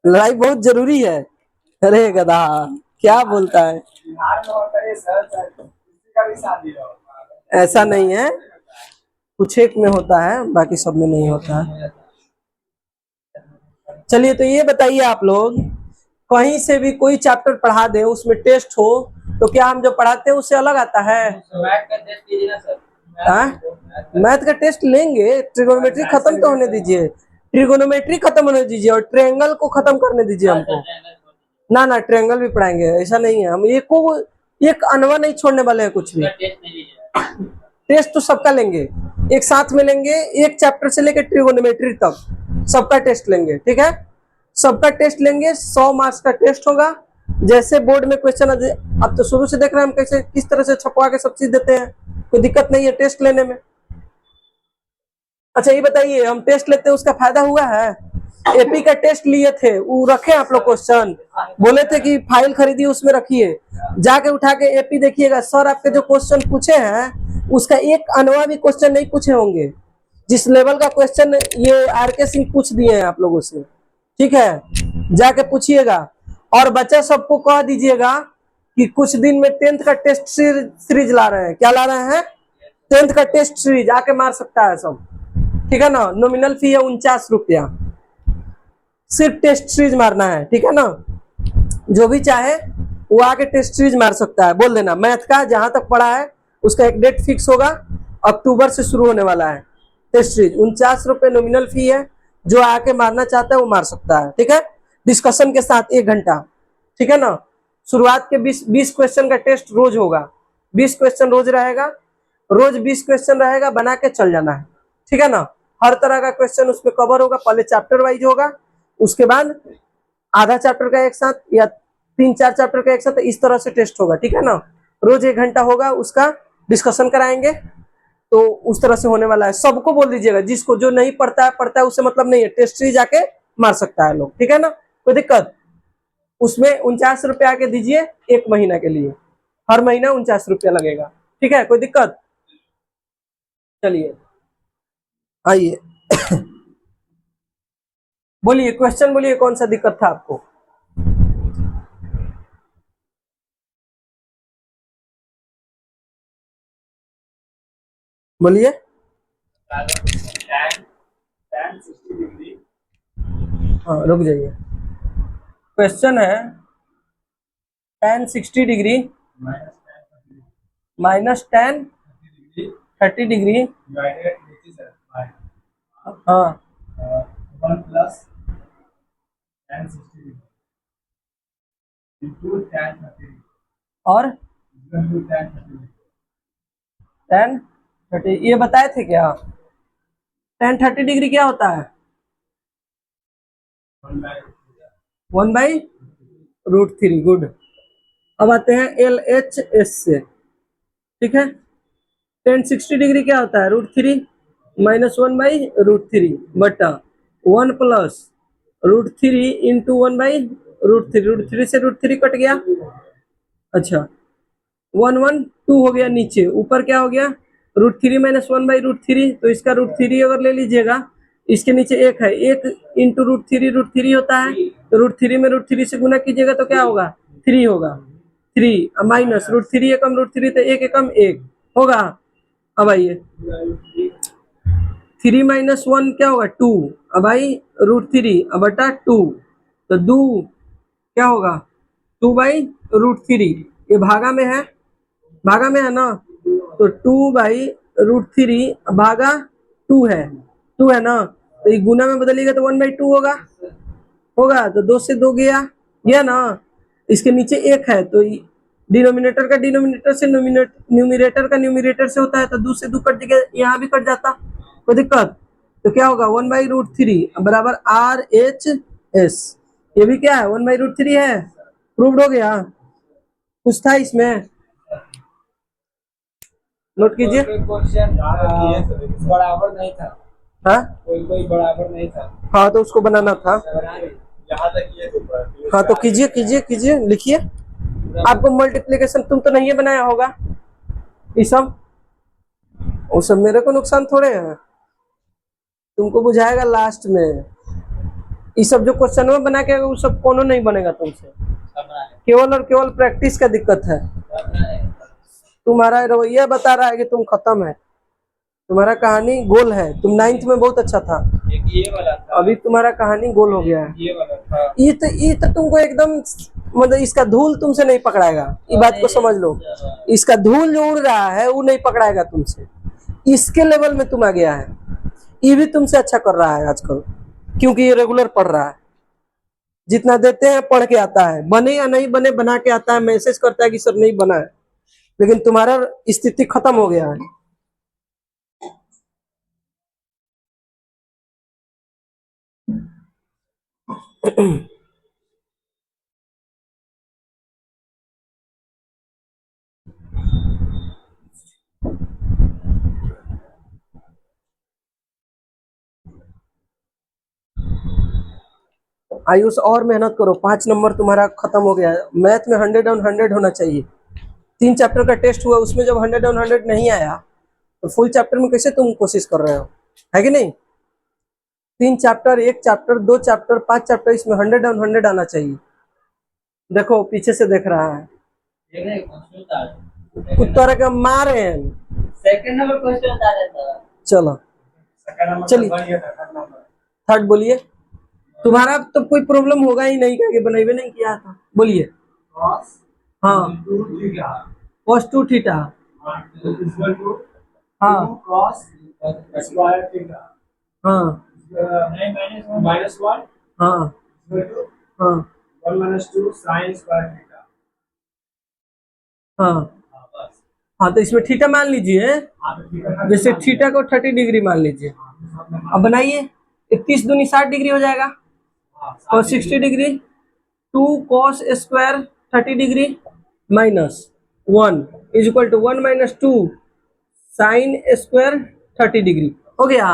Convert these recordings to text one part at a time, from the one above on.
लड़ाई बहुत जरूरी है। अरे गधा, क्या बोलता है। ऐसा नहीं है, कुछ एक में होता है, बाकी सब में नहीं होता है। चलिए, तो ये बताइए आप लोग, कहीं से भी कोई चैप्टर पढ़ा दे, उसमें टेस्ट हो, तो क्या हम जो पढ़ाते हैं उससे अलग आता है? मैथ का टेस्ट लेंगे, ट्रिगोनोमेट्री खत्म तो होने दीजिए, ट्रिगोनोमेट्री खत्म होने दीजिए और ट्रायंगल को खत्म करने दीजिए हमको। ना ना, ट्रायंगल भी पढ़ाएंगे, ऐसा नहीं है, हम एक अनवा नहीं छोड़ने वाले हैं कुछ भी। टेस्ट तो सबका लेंगे, एक साथ में लेंगे, एक चैप्टर से लेकर ट्रिगोनोमेट्री तक सबका टेस्ट लेंगे, ठीक है? सबका टेस्ट लेंगे, 100 मार्क्स का टेस्ट होगा। जैसे बोर्ड में क्वेश्चन, अब तो शुरू से देख रहे हैं हम कैसे किस तरह से छपवा के सब चीज देते हैं, कोई दिक्कत नहीं है टेस्ट लेने में। अच्छा ये बताइए, हम टेस्ट लेते हैं उसका फायदा हुआ है? एपी का टेस्ट लिए थे, वो रखे आप लोग क्वेश्चन, बोले थे कि फाइल खरीदिए उसमें रखिए, जाके उठा के एपी देखिएगा, सर आपके जो क्वेश्चन पूछे हैं उसका एक अनवा भी क्वेश्चन नहीं पूछे होंगे। जिस लेवल का क्वेश्चन ये आरके सिंह पूछ दिए हैं आप लोगों से, ठीक है? जाके पूछिएगा। और बच्चा सबको कह दीजिएगा कि कुछ दिन में 10th का टेस्ट सीरीज ला रहे हैं। क्या ला रहे हैं? 10th का टेस्ट सीरीज, आके मार सकता है सब, ठीक है ना? नॉमिनल फी है 49 रुपया, सिर्फ टेस्ट सीरीज मारना है, ठीक है ना? जो भी चाहे वो आके टेस्ट सीरीज मार सकता है। बोल देना मैथ का जहां तक पढ़ा है उसका एक डेट फिक्स होगा, अक्टूबर से शुरू होने वाला है टेस्ट सीरीज। 49 रुपये नॉमिनल फी है, जो आके मारना चाहता है वो मार सकता है, ठीक है? डिस्कशन के साथ 1 घंटा, ठीक है ना? शुरुआत के 20 क्वेश्चन का टेस्ट रोज होगा, 20 क्वेश्चन रोज रहेगा, रोज 20 क्वेश्चन रहेगा, बना के चल जाना है, ठीक है ना? हर तरह का क्वेश्चन उसमें कवर होगा, पहले चैप्टर वाइज होगा, उसके बाद आधा चैप्टर का एक साथ या 3-4 चैप्टर का एक साथ, इस तरह से टेस्ट होगा, ठीक है ना? रोज 1 घंटा होगा, उसका डिस्कशन कराएंगे, तो उस तरह से होने वाला है। सबको बोल दीजिएगा, जिसको जो नहीं पढ़ता है उससे मतलब नहीं है, टेस्ट सीरीज जाके मार सकता है लोग, ठीक है ना? कोई दिक्कत? उसमें 49 रुपया आके दीजिए 1 महीना के लिए, हर महीना 49 रुपया लगेगा, ठीक है? कोई दिक्कत? चलिए आइए बोलिए, क्वेश्चन बोलिए, कौन सा दिक्कत था आपको? बोलिए। हाँ रुक जाइए, क्वेश्चन है tan 60 degree minus tan 30 degree, हाँ, 1 plus tan 60 degree into tan 30 और tan 30, ये बताए थे क्या? tan 30 डिग्री क्या होता है? 1/√3। गुड। अब आते हैं LHS से, ठीक है? tan 60 डिग्री क्या होता है? √3 माइनस 1/√3 बटा 1 प्लस √3 इंटू 1/√3। √3 से √3 कट गया, अच्छा 1 1 2 हो गया, नीचे ऊपर क्या हो गया? √3 माइनस 1/√3, तो इसका √3 अगर ले लीजिएगा, इसके नीचे 1 है, 1 इंटू √3 होता है, तो √3 में √3 से गुना कीजिएगा तो क्या होगा? 3 होगा, 3 माइनस √3 एकम √3 तो 1 एकम 1 होगा। अब आइए 3 माइनस 1 क्या होगा? 2। अब आई √3 बटा 2, तो 2 क्या होगा? 2/√3, ये भागा में है, भागा में है ना, तो 2/√3 भागा 2 है, 2 है ना, तो ये गुना में बदलिएगा तो 1/2 होगा, होगा तो 2 से 2 गया ना, इसके नीचे 1 है, तो डिनोमिनेटर का डिनोमिनेटर से, न्यूमिनेटर का न्यूमिनेटर से होता है, तो 2 से 2 कट गया, यहाँ भी कट जाता, कोई दिक्कत? तो क्या होगा? 1/√3 बराबर RHS। ये भी क्या है? 1/√3 है, प्रूव्ड हो गया। कुछ था इसमें, नोट कीजिए। बराबर नहीं था, हाँ कोई बराबर नहीं था, हाँ तो उसको बनाना था, हाँ तो कीजिए कीजिए कीजिए, लिखिए। आपको मल्टीप्लिकेशन तुम तो नहीं बनाया होगा ये सब, वो सब मेरे को नुकसान थोड़े है, तुमको बुझाएगा लास्ट में। ये सब जो क्वेश्चन में बना के वो सब कोनो नहीं बनेगा तुमसे, केवल और केवल प्रैक्टिस का दिक्कत है। तुम्हारा रवैया बता रहा है कि तुम खत्म है, तुम्हारा कहानी गोल है। तुम 9th में बहुत अच्छा था, एक ये वाला था, अभी तुम्हारा कहानी गोल हो गया है। ये वाला था। ये तो तुमको एकदम मतलब इसका धूल तुमसे नहीं पकड़ाएगा, ये बात को समझ लो। इसका धूल जो उड़ रहा है वो नहीं पकड़ाएगा तुमसे, इसके लेवल में तुम आ गया है। ये भी तुमसे अच्छा कर रहा है आजकल, क्योंकि ये रेगुलर पढ़ रहा है। जितना देते हैं पढ़ के आता है, बने या नहीं बने बना के आता है, मैसेज करता है कि सर नहीं बना है। लेकिन तुम्हारा स्थिति खत्म हो गया है। आयुष और मेहनत करो, 5 नंबर तुम्हारा खत्म हो गया है। मैथ में 100 ऑन 100 होना चाहिए। 3 चैप्टर का टेस्ट हुआ, उसमें जब 100 ऑन 100 नहीं आया तो फुल चैप्टर में कैसे तुम कोशिश कर रहे हो, है कि नहीं? 3 चैप्टर, 1 चैप्टर, 2 चैप्टर, 5 चैप्टर, इसमें 100 ऑन 100 आना चाहिए। देखो पीछे से देख रहा है, कुत्ता के मारे हैं। सेकंड नंबर क्वेश्चन बता रहा था। चलो चलिए थर्ड बोलिए। तुम्हारा तो कोई प्रॉब्लम होगा ही नहीं, क्या बनाइए नहीं किया था, बोलिए। हाँ cos 2 थीटा, हाँ हाँ हाँ हाँ हाँ हाँ, तो इसमें थीटा मान लीजिए, जैसे थीटा को 30 डिग्री मान लीजिए। अब बनाइए, 31 दूनी 60 डिग्री हो जाएगा, और 60 degree 2 cos square 30 degree minus 1 is equal to 1 minus 2 sine square 30 degree हो गया।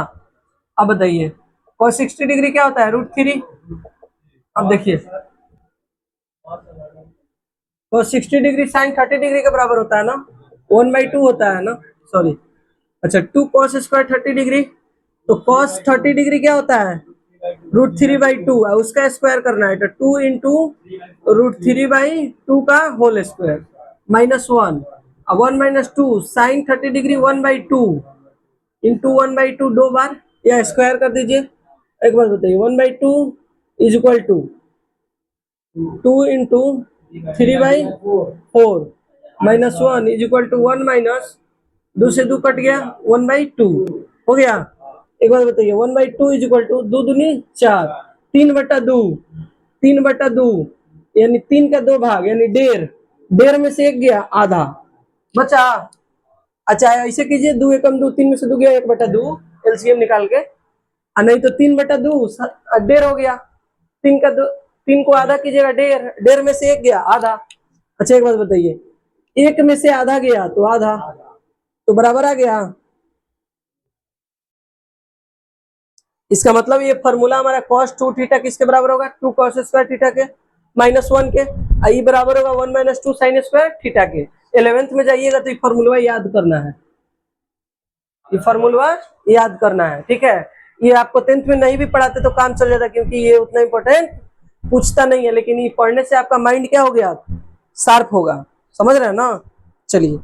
अब बताइए cos 60 डिग्री क्या होता है, √3। अब देखिए cos 60 डिग्री साइन 30 डिग्री के बराबर होता है ना, 1/2 होता है ना, सॉरी। अच्छा 2 cos स्क्वायर 30 डिग्री, तो cos 30 डिग्री क्या होता है, √3/2, उसका स्क्वायर करना है तो 2 इंटू √3/2 का होल स्क्वायर माइनस 1, अब 1 माइनस 2 साइन 30 डिग्री 1/2 इंटू 1/2 2 बार, या स्क्वायर कर दीजिए। एक बार बताइए, 1/2 is equal to 2 into 3/4 minus 1 is equal to 1 minus 2 से 2 कट गया 1/2 हो गया। एक बार बताइए, 1/2 इज इक्वल टू 2 दूनी 4, 3/2, 3/2 यानी 3 का 2 भाग यानी 1.5, 1.5 में से 1 गया आधा बचा। अच्छा ऐसे कीजिए, 2 एकम 2, 3 में से 2 गया 1/2, एलसीएम निकाल के, नहीं तो 3/2 1.5 हो गया, 3 का 2, 3 को आधा कीजिएगा 1.5, 1.5 में से 1 गया आधा। अच्छा एक बात बताइए, 1 में से आधा गया तो आधा, तो बराबर आ गया। इसका मतलब ये फॉर्मूला हमारा cos 2 थीटा किसके बराबर होगा, 2 cos स्क्वायर थीटा के माइनस 1 के, आई बराबर होगा 1 माइनस 2 साइन स्क्वायर थीटा के। 11th में जाइएगा तो ये फॉर्मूला याद करना है, ये फॉर्मूला याद करना है, ठीक है। ये आपको 10th में नहीं भी पढ़ाते तो काम चल जाता, क्योंकि ये उतना इंपॉर्टेंट पूछता नहीं है, लेकिन ये पढ़ने से आपका माइंड क्या हो गया, शार्प होगा, समझ रहे हैं ना। चलिए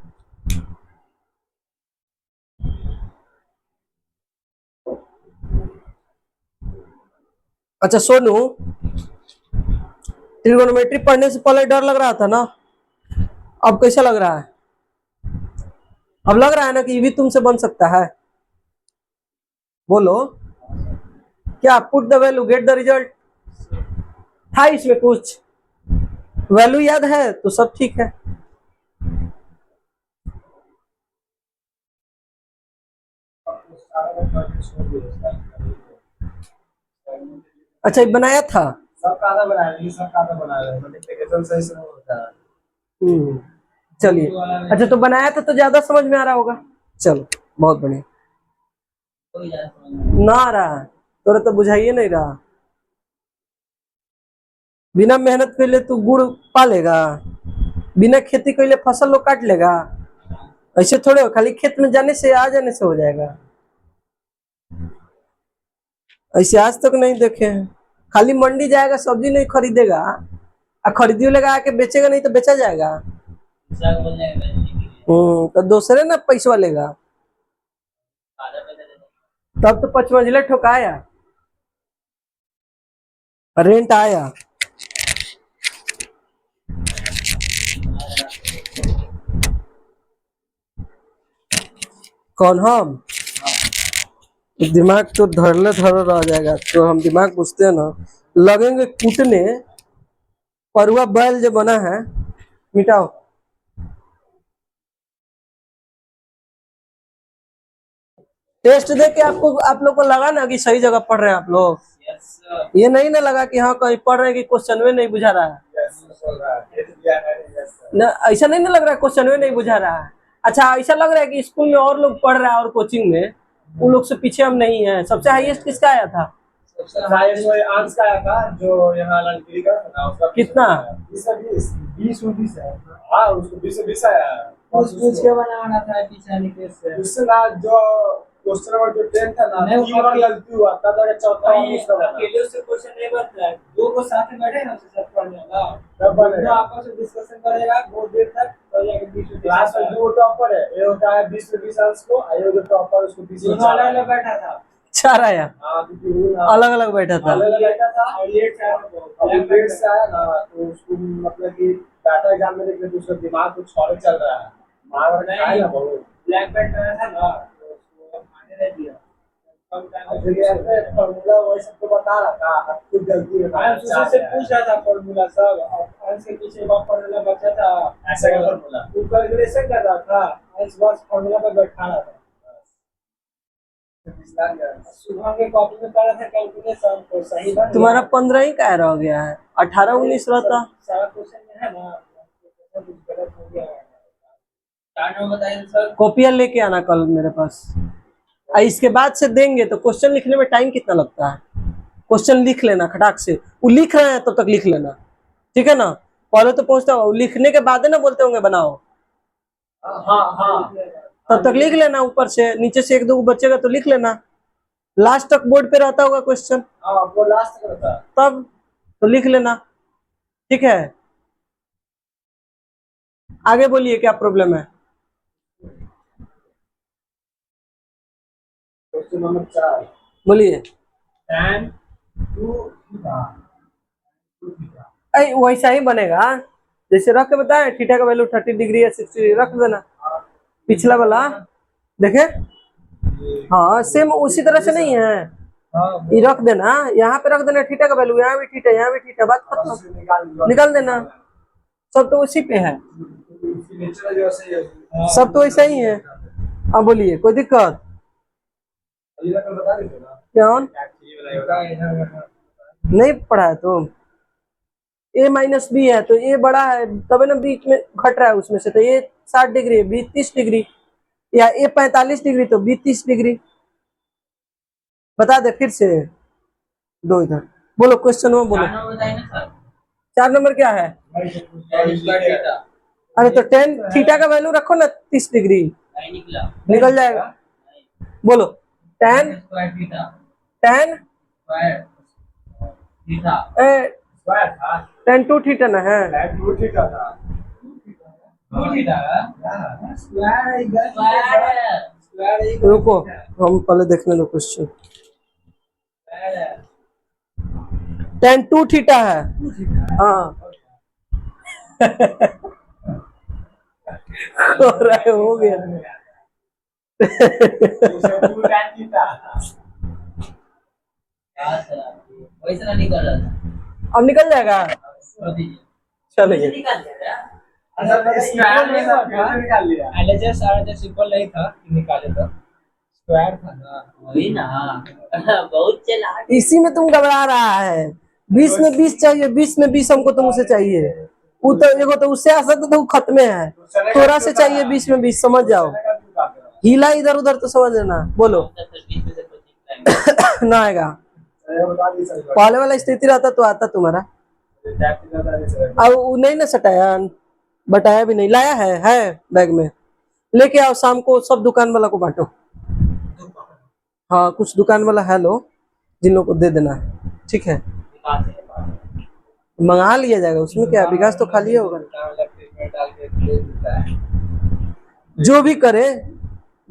अच्छा सोनू, ट्रिगोनोमेट्री पढ़ने से पहले डर लग रहा था ना, अब कैसा लग रहा है? अब लग रहा है ना कि ये भी तुमसे बन सकता है, बोलो क्या, put the value get the result था इसमें कुछ, वैल्यू याद है तो सब ठीक है। अच्छा ये बनाया था, चलिए। अच्छा तो बनाया था तो ज्यादा समझ में आ रहा होगा, चलो बहुत बढ़िया। ना आ रहा है तोरा तो बुझाइए नहीं रहा, बिना मेहनत के लिए तू गुड़ पालेगा, बिना खेती के लिए फसल लोग काट लेगा। ऐसे थोड़े हो, खाली खेत में जाने से आ जाने से हो जाएगा। ऐसे आज तक नहीं देखे हैं। खाली मंडी जाएगा सब्जी नहीं खरीदेगा, और खरीदियो लेगा आके बेचेगा नहीं तो बेचा जाएगा। दूसरा को बोल जाएगा बेचने के लिए, तो दूसरे ना पैसा लेगा। आधा पैसा दे दो। तब तो 5 मंजिला ठोकाया, रेंट आया। कौन हम? दिमाग तो धरले धर रह जाएगा, तो हम दिमाग पूछते हैं ना, लगेंगे कूटने। परुआ बैल जो बना है, मिटाओ। टेस्ट दे के आपको, आप लोग को लगा ना कि सही जगह पढ़ रहे हैं आप लोग। Yes sir. ये नहीं ना लगा कि हाँ कहीं पढ़ रहे हैं कि क्वेश्चन में नहीं बुझा रहा है। ना ऐसा नहीं ना लग रहा है क्वेश्चन में नहीं बुझा रहा है। अच्छा ऐसा लग रहा है कि स्कूल में और लोग पढ़ रहा है और कोचिंग में उन लोग से पीछे हम नहीं है। सबसे हाईएस्ट किसका आया था? सबसे हाईएस्ट वो आंस का आया था जो यहाँ लंकिरी का था ना, उसका कितना? 20 है। हाँ उसको 20 आया है। पूछ के बनाना था पीछे निकेश से। उससे ना जो क्वेश्चन नंबर जो 10 था ना, नहीं, उसमें उसमें गलती हुआ था, तो चौथा नहीं, उसका बना। अकेले उससे क्वेश्चन नहीं बनता है, दो को साथ में बैठे ना उससे सब पढ़ने का, तब बनेगा। जो आपस में डिस्कशन करेगा बहुत देर तक, तो जाके बीच में क्लास में जो टॉपर है ये होता है 20 में 20 अंक को, और ये जो टॉपर उसको 20 में 4 अलग बैठा था। 4 आया, हाँ क्योंकि वो ना अलग अलग बैठा था। अलग बैठा था। और ये चार अब ग्रेड से आया ना, तो उसको मतलब कि डाटा एग्जाम में देखने तो उसका दिमाग कुछ और चल रहा है, मार खाए ना बहुत। ब्लैक बेल्ट में था ना, तो उसको आने नहीं दिया। कम टाइम जगह फॉर्मूला वही सबको बता रहा था, अब कुछ गलती है मैं उससे से पूछ रहा था फॉर्मूला सब, और अंश के पीछे बात फॉर्मूला बचा था, ऐसा का फॉर्मूला वो कैलकुलेशन कर रहा था, अंश बस फॉर्मूला पे बैठा रहा था। सुबह के कॉपी में कर रहा था कैलकुलेशन, तो सही बन तुम्हारा 15 ही का रह गया है, 18 19 रहता। सारा क्वेश्चन में है ना, कुछ गलत हो गया है। चार नंबर बताइए सर। कॉपियां लेके आना कल मेरे पास। इसके बाद से देंगे तो क्वेश्चन लिखने में टाइम कितना लगता है? क्वेश्चन लिख लेना खटाक से, वो लिख रहे हैं तब तक लिख लेना, ठीक है ना? पहले तो पूछता हो, लिखने के बाद है ना बोलते होंगे बनाओ, हाँ हाँ तब तक लिख लेना। ऊपर से नीचे से एक दो बचेगा तो लिख लेना। लास्ट तक बोर्ड पे रहता होगा क्वेश्चन, हाँ वो लास्ट का था। तब तो लिख लेना, ठीक है? आगे बोलिए क्या प्रॉब्लम है? क्वेश्चन नंबर 4 बोलिए। tan 2 theta. वैसा ही बनेगा जैसे रख के बताए, थीटा का वैल्यू 30 डिग्री या 60 डिग्री रख देना। पिछला वाला देखे, हाँ सेम उसी तरह से नहीं है, ये रख देना, यहाँ पे रख देना थीटा का वैल्यू, यहाँ भी थीटा यहाँ भी थीटा, बात खत्म, निकाल देना। सब तो उसी पे है, सब तो वैसा ही है। अब बोलिए कोई दिक्कत? कौन नहीं पढ़ा है तो? a माइनस बी है तो a बड़ा है तब ना बीच में घट रहा है उसमें से, तो a 60 डिग्री है, b 30 डिग्री, या a 45 डिग्री तो b 30 डिग्री। बता दे फिर से, दो इधर बोलो क्वेश्चन में बोलो। चार नंबर बताइए ना सर। 4 नंबर क्या है? अरे तो tan थीटा का वैल्यू रखो ना 30 डिग्री, नहीं निकला, निकल जाएगा। बोलो tan square theta, tan square theta, tan 2 theta ना है। टू थीटा स्क्वायर रुको हम पहले देखने दो क्वेश्चन। tan 2 थीटा है, हाँ हो गया। वैसे ना निकल रहा था, अब निकल जाएगा, छोड़ दीजिए। चलिए। निकल जाएगा। निकाल लिया। LHS RHS इक्वल नहीं था कि निकाले तो स्क्वायर था ना, वही ना। बहुत चला, इसी में तुम घबरा रहा है। 20 में 20 चाहिए, 20 में 20 हमको तुमसे चाहिए। वो तो देखो तो उससे आ सकता तो खत्म है, थोड़ा से चाहिए 20 में 20, समझ जाओ। हिला इधर उधर तो समझ लेना। बोलो ना आएगा, पहले वाला स्थिति रहता तो आता तुम्हारा। अब वो नहीं ना सटाया, बताया भी नहीं, लाया है बैग में। लेके आओ शाम को, सब दुकान वाला को बांटो। हाँ कुछ दुकान वाला है लो, जिन लोग को दे देना है, ठीक है। मंगा लिया जाएगा, उसमें क्या है, विकास तो खाली होगा। डाल के दे देता है। जो भी करे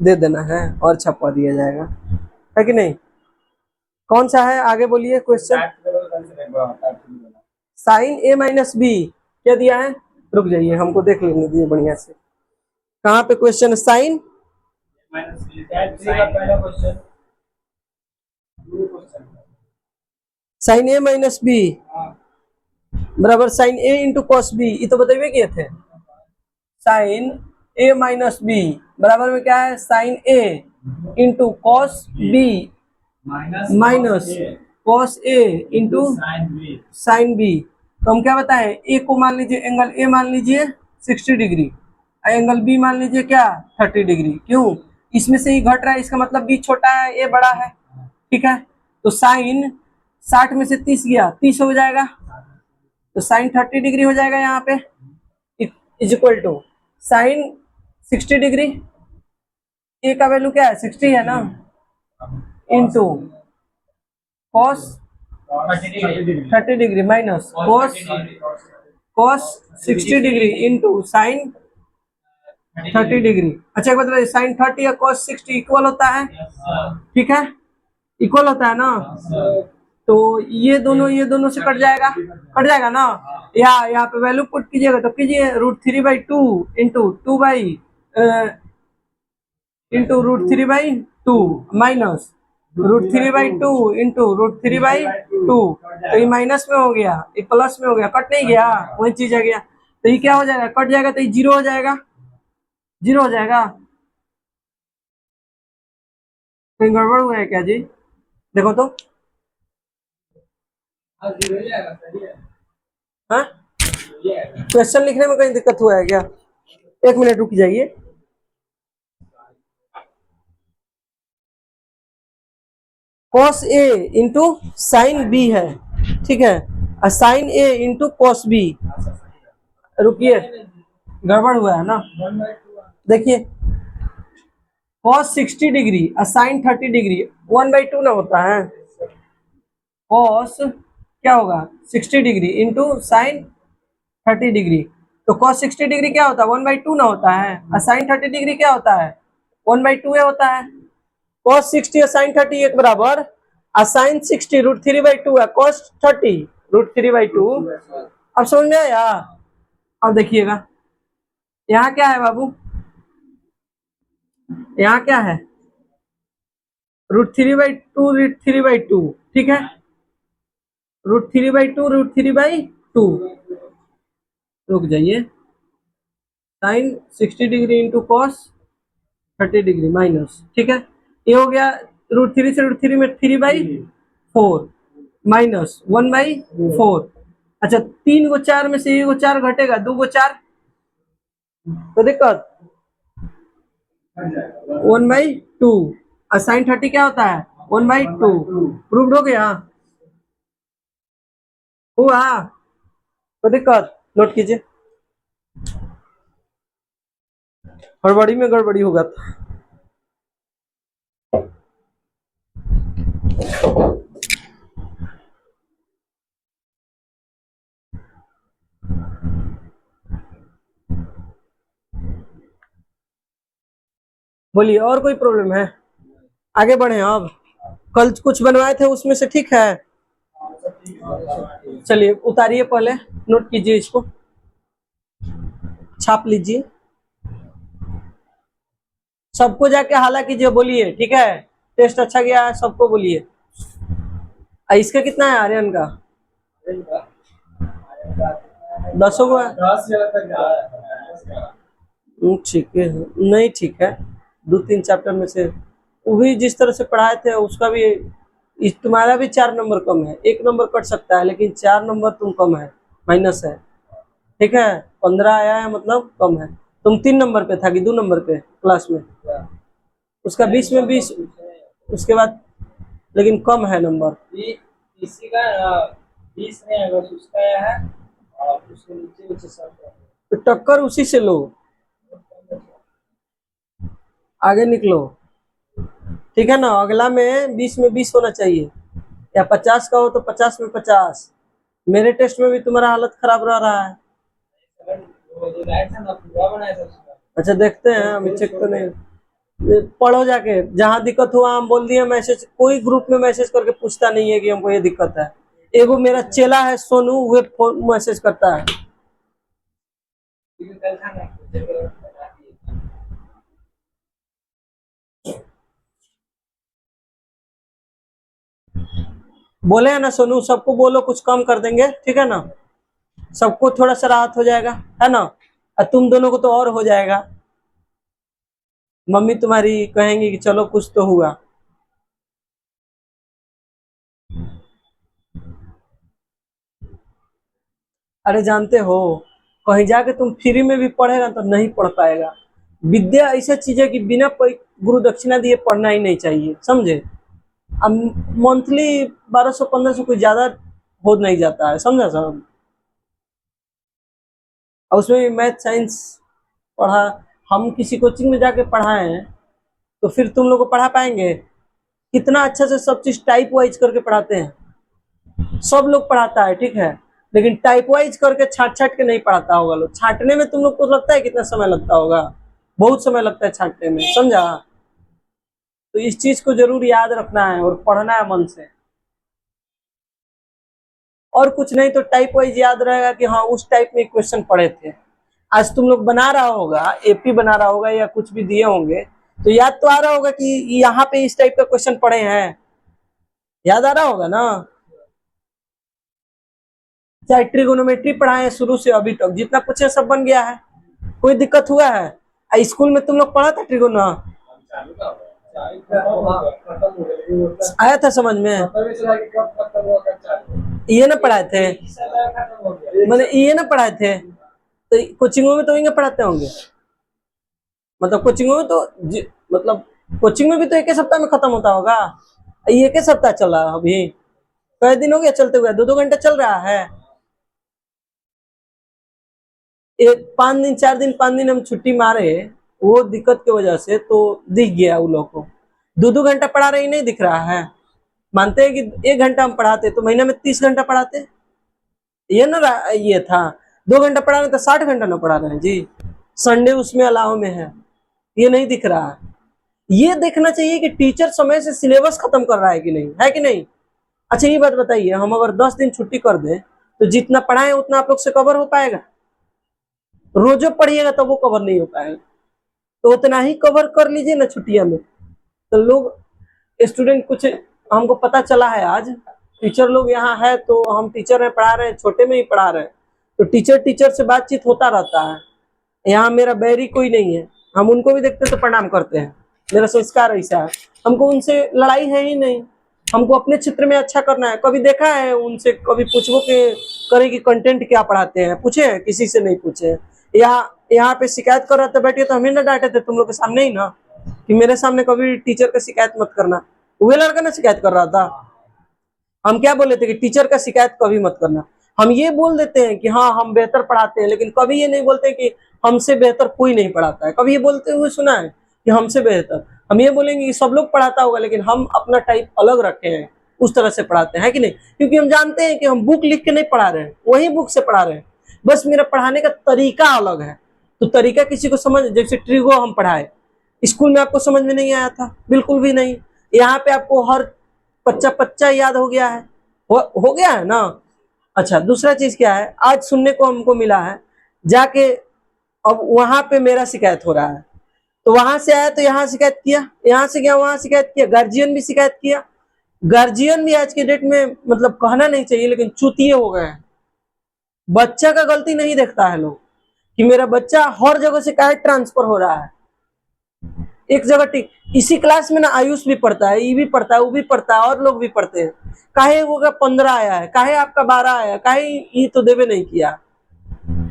दे देना है और छपवा दिया जाएगा, है कि नहीं। कौन सा है आगे बोलिए क्वेश्चन। साइन ए माइनस बी क्या दिया है, रुक जाइए हमको देख लेने दीजिए बढ़िया से। कहाँ पे क्वेश्चन है, साइन पहला क्वेश्चन साइन ए माइनस बी बराबर sign A into cos B, ये तो बताइए किए थे। साइन ए माइनस बी बराबर में क्या है, sine A into cos B minus cos A into sine B. तो हम क्या बताएं, ए को मान लीजिए एंगल ए मान लीजिए 60 डिग्री, एंगल बी मान लीजिए क्या 30 डिग्री। क्यों, इसमें से ही घट रहा है, इसका मतलब बी छोटा है ए बड़ा है, ठीक है। तो साइन 60 में से 30 गया, 30 हो जाएगा, तो साइन 30 डिग्री हो जाएगा यहाँ पे, is equal to sine 60 degree, A का वैल्यू क्या है 60 है ना, into cos 30 degree minus cos 60 degree into sine 30 degree. अच्छा एक बात बताइए, साइन 30 या कॉस 60 इक्वल होता है, ठीक है, इक्वल होता है ना। तो ये दोनों से कट जाएगा ना। यहाँ पे वैल्यू पुट कीजिएगा तो कीजिए √3/2 इंटू √3/2 माइनस √3/2 इंटू √3/2। तो ये माइनस में हो गया, ये प्लस में हो गया, कट नहीं गया, वही चीज आ गया। तो ये क्या हो जाएगा, कट जाएगा तो ये 0 हो जाएगा, 0 हो जाएगा। कहीं गड़बड़ हुआ है क्या जी, देखो तो। हाँ क्वेश्चन लिखने में कहीं दिक्कत हुआ है क्या, एक मिनट रुक जाइए। Cos A into sine B है, ठीक है, और sign A into cos B. रुकिए गड़बड़ हुआ है ना, देखिए कॉस 60 डिग्री और साइन 30 डिग्री 1/2 ना होता है, कॉस क्या होगा 60 डिग्री इंटू साइन 30 डिग्री। तो कॉस 60 डिग्री क्या होता है 1/2 ना होता है, और साइन 30 डिग्री क्या होता है 1/2 होता है। कॉस 60 और साइन 30 एक बराबर, और साइन 60 √3/2 है, कॉस 30 √3/2। अब समझ में आया। अब देखिएगा यहाँ क्या है बाबू, यहाँ क्या है √3/2 √3/2, ठीक है, √3/2 √3/2। रुक जाइए, sine 60 degree into cos 30 degree minus, ठीक है, ये हो गया √3 से √3 में 3/4 माइनस 1/4। अच्छा 3 को 4 में से 1 को 4 घटेगा, 2 को 4 तो दिक्कत 1/2, और साइन 30 क्या होता है 1/2। प्रूव्ड हो गया, हुआ तो दिक्कत, नोट कीजिए, हड़बड़ी में गड़बड़ी होगा था। बोलिए और कोई प्रॉब्लम है, आगे बढ़े। अब कल कुछ बनवाए थे उसमें से ठीक है, चलिए उतारिए, पहले नोट कीजिए, इसको छाप लीजिए, सबको जाके हाला कीजिए, बोलिए ठीक है टेस्ट अच्छा गया है, सबको बोलिए। इसका कितना है आर्यन का 10 को है, 10 ठीक है, नहीं ठीक है, 2-3 चैप्टर में से वो भी जिस तरह से पढ़ाए थे उसका भी, तुम्हारा भी 4 नंबर कम है, 1 नंबर कट सकता है लेकिन 4 नंबर तुम कम है, माइनस है, ठीक है। 15 आया है मतलब कम है, तुम 3 नंबर पे था कि 2 नंबर पे क्लास में, उसका 20 में 20, उसके बाद लेकिन कम है नंबर। इसी का 20 नहीं है, बस उसका है, और उसके नीचे सब तो टक्कर उसी से लो, आगे निकलो, ठीक है ना। अगला में 20 में 20 होना चाहिए, या 50 का हो तो 50 में 50। मेरे टेस्ट में भी तुम्हारा हालत खराब रह रहा है। वो जो लाया था ना पूरा बनाया था उसका। अच्छा देखते हैं, अभी चेक तो नहीं। ये पढ़ो जाके, जहाँ दिक्कत हुआ हम बोल दिए मैसेज, कोई ग्रुप में मैसेज करके पूछता नहीं है कि हमको ये दिक्कत है। एगो मेरा चेला है सोनू, वे फोन मैसेज करता है। क्योंकि कल था ना मुझे को बता दिए। बोले है ना सोनू, सबको बोलो कुछ कम कर देंगे, ठीक है ना। सबको थोड़ा सा राहत हो जाएगा, है ना। और तुम दोनों को तो और हो जाएगा। मम्मी तुम्हारी कहेंगी कि चलो कुछ तो हुआ। अरे जानते हो, कहीं जाके तुम फ्री में भी पढ़ेगा तो नहीं पढ़ पाएगा। विद्या ऐसा चीज है कि बिना कोई गुरु दक्षिणा दिए पढ़ना ही नहीं चाहिए, समझे। अब मंथली 1200 1500 कोई ज्यादा हो नहीं जाता है, समझा सब। और उसमें भी मैथ साइंस पढ़ा, हम किसी कोचिंग में जाके पढ़ाए हैं तो फिर तुम लोग को पढ़ा पाएंगे। कितना अच्छा से सब चीज टाइप वाइज करके पढ़ाते हैं, सब लोग पढ़ाता है, ठीक है। लेकिन टाइप वाइज करके छाट छाट के नहीं पढ़ाता होगा लोग। छाटने में तुम लोग को लगता है कितना समय लगता होगा, बहुत समय लगता है छाटने में, समझा। तो इस चीज को जरूर याद रखना है और पढ़ना है मन से। और कुछ नहीं तो टाइप वाइज याद रहेगा कि हाँ उस टाइप में क्वेश्चन पढ़े थे। आज तुम लोग बना रहा होगा, एपी बना रहा होगा या कुछ भी दिए होंगे, तो याद तो आ रहा होगा कि यहाँ पे इस टाइप का क्वेश्चन पढ़े हैं, याद आ रहा होगा ना। चाहे ट्रिगोनोमेट्री पढ़ाए हैं शुरू से अभी तक, जितना पूछे सब बन गया है, कोई दिक्कत हुआ है। स्कूल में तुम लोग पढ़ा था ट्रिगोना, चालू का खत्म हो गया, लेकिन वो आया था समझ में। पता नहीं चला कि कब खत्म हुआ कब चालू हुआ। ये ना पढ़ाए थे, इस समय खत्म हो गया। मैंने ये ना पढ़ाए थे, तो कोचिंगों में तो इन्हें पढ़ाते होंगे। मतलब कोचिंगों में तो मतलब कोचिंग में भी तो एक ही सप्ताह में खत्म होता होगा। ये एक ही सप्ताह चल रहा है अभी, कई दिन हो गया चलते हुए, 2 2 घंटे चल रहा है। एक 5 दिन 4 दिन 5 दिन हम छुट्टी मारे, वो दिक्कत की वजह से तो दिख गया उन लोग को। 2 2 घंटा पढ़ा रहे ही नहीं दिख रहा है। मानते हैं कि 1 घंटा हम पढ़ाते तो महीने में 30 घंटा पढ़ाते, ये ना ये था। 2 घंटा पढ़ा रहे तो 60 घंटा ना पढ़ा रहे हैं जी। संडे उसमें अलाव में है, ये नहीं दिख रहा है। ये देखना चाहिए कि टीचर समय से सिलेबस खत्म कर रहा है कि नहीं, है कि नहीं। अच्छा ये बात बताइए, हम अगर 10 दिन छुट्टी कर दें तो जितना पढ़ाए उतना आप लोग से कवर हो पाएगा। रोजो पढ़िएगा तो वो कवर नहीं हो पाएगा, तो उतना ही कवर कर लीजिए ना छुट्टियां में। तो लोग स्टूडेंट कुछ, हमको पता चला है आज टीचर लोग यहाँ है, तो हम टीचर है पढ़ा रहे हैं, छोटे में ही पढ़ा रहे हैं, तो टीचर टीचर से बातचीत होता रहता है। यहाँ मेरा बैरी कोई नहीं है, हम उनको भी देखते तो प्रणाम करते हैं, मेरा संस्कार ऐसा है। हमको उनसे लड़ाई है ही नहीं, हमको अपने क्षेत्र में अच्छा करना है। कभी देखा है उनसे, कभी पूछो के करें कि कंटेंट क्या पढ़ाते हैं, पूछे हैं, किसी से नहीं पूछे। यहाँ पे शिकायत कर रहे थे बैठिए तो हमें ना डांटे थे तुम लोग के सामने ही ना, कि मेरे सामने कभी टीचर का शिकायत मत करना। वो लड़का ना शिकायत कर रहा था, हम क्या बोले थे कि टीचर का शिकायत कभी मत करना। हम ये बोल देते हैं कि हाँ हम बेहतर पढ़ाते हैं, लेकिन कभी ये नहीं बोलते कि हमसे बेहतर कोई नहीं पढ़ाता है। कभी ये बोलते हुए सुना है कि हमसे बेहतर। हम ये बोलेंगे कि सब लोग पढ़ाता होगा, लेकिन हम अपना टाइप अलग रखे हैं, उस तरह से पढ़ाते हैं, है कि नहीं। क्योंकि हम जानते हैं कि हम बुक लिख के नहीं पढ़ा रहे हैं, वही बुक से पढ़ा रहे हैं, बस मेरा पढ़ाने का तरीका अलग है। तो तरीका किसी को समझ, जैसे ट्रिगो हम पढ़ाए, स्कूल में आपको समझ में नहीं आया था, बिल्कुल भी नहीं। यहाँ पे आपको हर पच्चा पच्चा याद हो गया है, हो गया है ना। अच्छा दूसरा चीज क्या है, आज सुनने को हमको मिला है जाके, अब वहां पे मेरा शिकायत हो रहा है, तो वहां से आया तो यहाँ शिकायत किया, यहाँ से गया वहां शिकायत किया, गार्जियन भी शिकायत किया। गार्जियन भी आज के डेट में, मतलब कहना नहीं चाहिए लेकिन चूतिए हो गए हैं। बच्चा का गलती नहीं देखता है लोग, कि मेरा बच्चा हर जगह से काहे ट्रांसफर हो रहा है, एक जगह टिक। इसी क्लास में ना आयुष भी पढ़ता है, ये भी पढ़ता है, वो भी पढ़ता है, और लोग भी पढ़ते हैं। काहे वो का 15 आया है, काहे आपका 12 आया है, काहे ये तो देवे नहीं किया,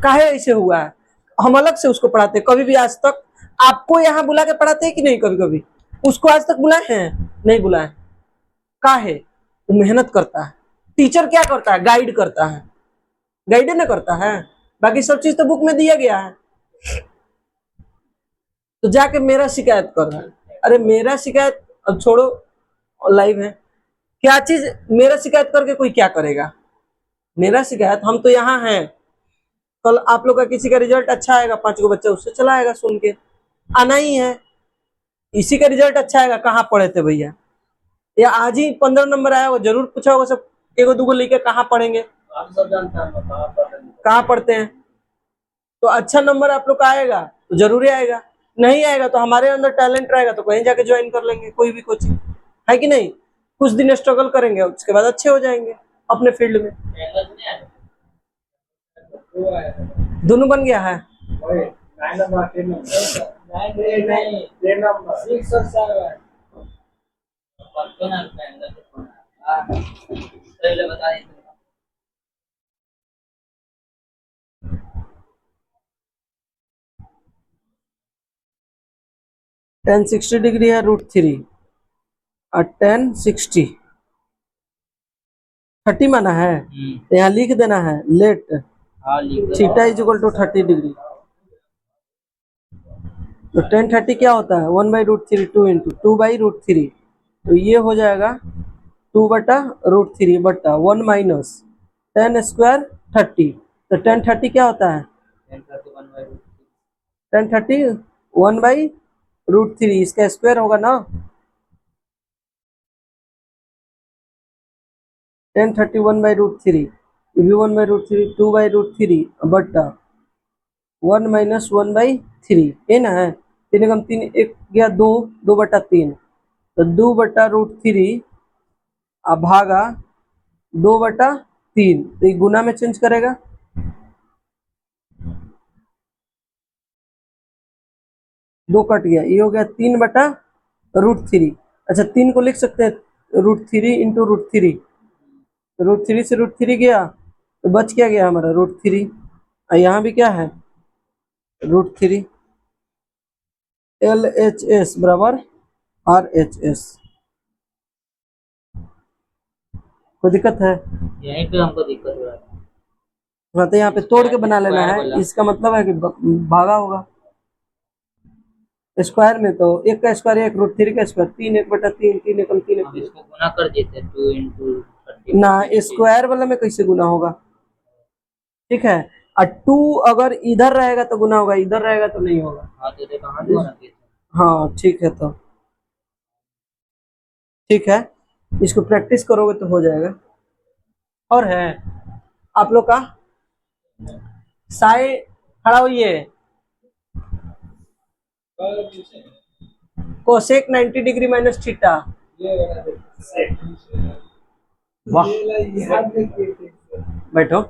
काहे ऐसे हुआ है। हम अलग से उसको पढ़ाते हैं। कभी भी आज तक आपको यहाँ बुला के पढ़ाते हैं कि नहीं, कभी कभी उसको आज तक बुलाए हैं, नहीं बुलाए। काहे, वो मेहनत करता है। टीचर क्या करता है, गाइड करता है, गाइड ना करता है, बाकी सब चीज तो बुक में दिया गया है। तो जाके मेरा शिकायत कर रहा है। अरे मेरा शिकायत अब छोड़ो, लाइव है, क्या चीज मेरा शिकायत करके कोई क्या करेगा? मेरा शिकायत, हम तो यहाँ हैं, कल आप लोग का किसी का रिजल्ट अच्छा आएगा, 5 गो बच्चा उससे चला आएगा सुन के, आना ही है। इसी का रिजल्ट अच्छा आएगा, कहाँ पढ़े थे भैया, या आज ही 15 नंबर आया, वो जरूर पूछा होगा सब, एगो दूगो लेके कहाँ पढ़ेंगे, आप सब जानते हैं हम कहाँ पर हैं। कहाँ पढ़ते हैं। तो अच्छा नंबर आप लोग का आएगा तो जरूरी आएगा, नहीं आएगा तो हमारे अंदर टैलेंट रहेगा तो कहीं जाके ज्वाइन कर लेंगे कोई भी कोचिंग, है कि नहीं? कुछ दिन स्ट्रगल करेंगे, उसके बाद अच्छे हो जाएंगे अपने फील्ड में। वो है दोनों बन गया है। वही 9 नंबर 10 नंबर 10 नंबर 6 और 7 पहले बता दें 1060 डिग्री है √3 और 1060 30 माना है, तो यहाँ लिख देना है लेट हाँ लिख theta is equal to 30 degree. तो 1030 क्या होता है 1/√3 2 इंटू 2/√3, तो ये हो जाएगा 2/√3 बट्टा 1 माइनस 10 स्क्वायर 30। तो 1030 क्या होता है 1030 1/√3, इसका स्क्वायर होगा ना, 1030 1/√3, ये भी 1/√3 2/√3 बट्टा 1 माइनस 1/3, है ना, है 3 एकम 3 एक गया 2, 2/3, तो 2/√3 भागा 2/3, तो ये गुना में चेंज करेगा, दो कट गया, ये हो गया 3/√3। अच्छा 3 को लिख सकते हैं √3 इंटू √3, √3 से √3 गया तो बच क्या गया हमारा √3, और यहाँ भी क्या है √3, LHS बराबर RHS। कोई दिक्कत है? यहीं पे हमको दिक्कत हो रहा है। हाँ, तो यहाँ पे तोड़ के बना लेना स्क्वायर है, वाला। इसका मतलब है कि भागा होगा स्क्वायर में, तो एक का स्क्वायर 1, √3 का स्क्वायर 3, 1/3, 3 एकम 3 हम इसको गुना कर देते 2 इंटू 30 ना, स्क्वायर वाला में कैसे गुना होगा, ठीक है। और 2 अगर इधर रहेगा तो गुना होगा, इधर रहेगा तो नहीं होगा। हाँ तो देखो हाँ गुना किए थे। हाँ ठीक है, तो ठीक है, इसको प्रैक्टिस करोगे तो हो जाएगा। और है आप लोग का साई, खड़ा होइए, कोसेक 90 डिग्री माइनस थीटा, वाह बैठो,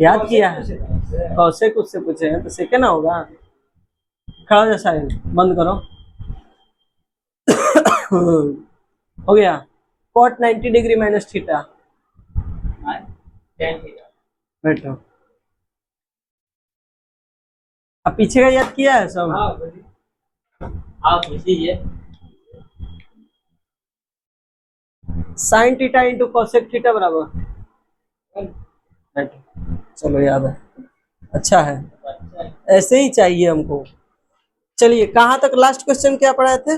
याद किया है, कौशेक उससे पूछे हैं तो सेके ना होगा, खड़ा हो जा साहिल, बंद करो। हो गया cot 90 डिग्री माइनस थीटा, बैठो। अब पीछे का याद किया है सब? आप पूछ लीजिए। Sine theta into cosec theta बराबर, बैठो, चलो याद है, अच्छा है, ऐसे ही चाहिए हमको। चलिए कहाँ तक लास्ट क्वेश्चन क्या पढ़ाए थे?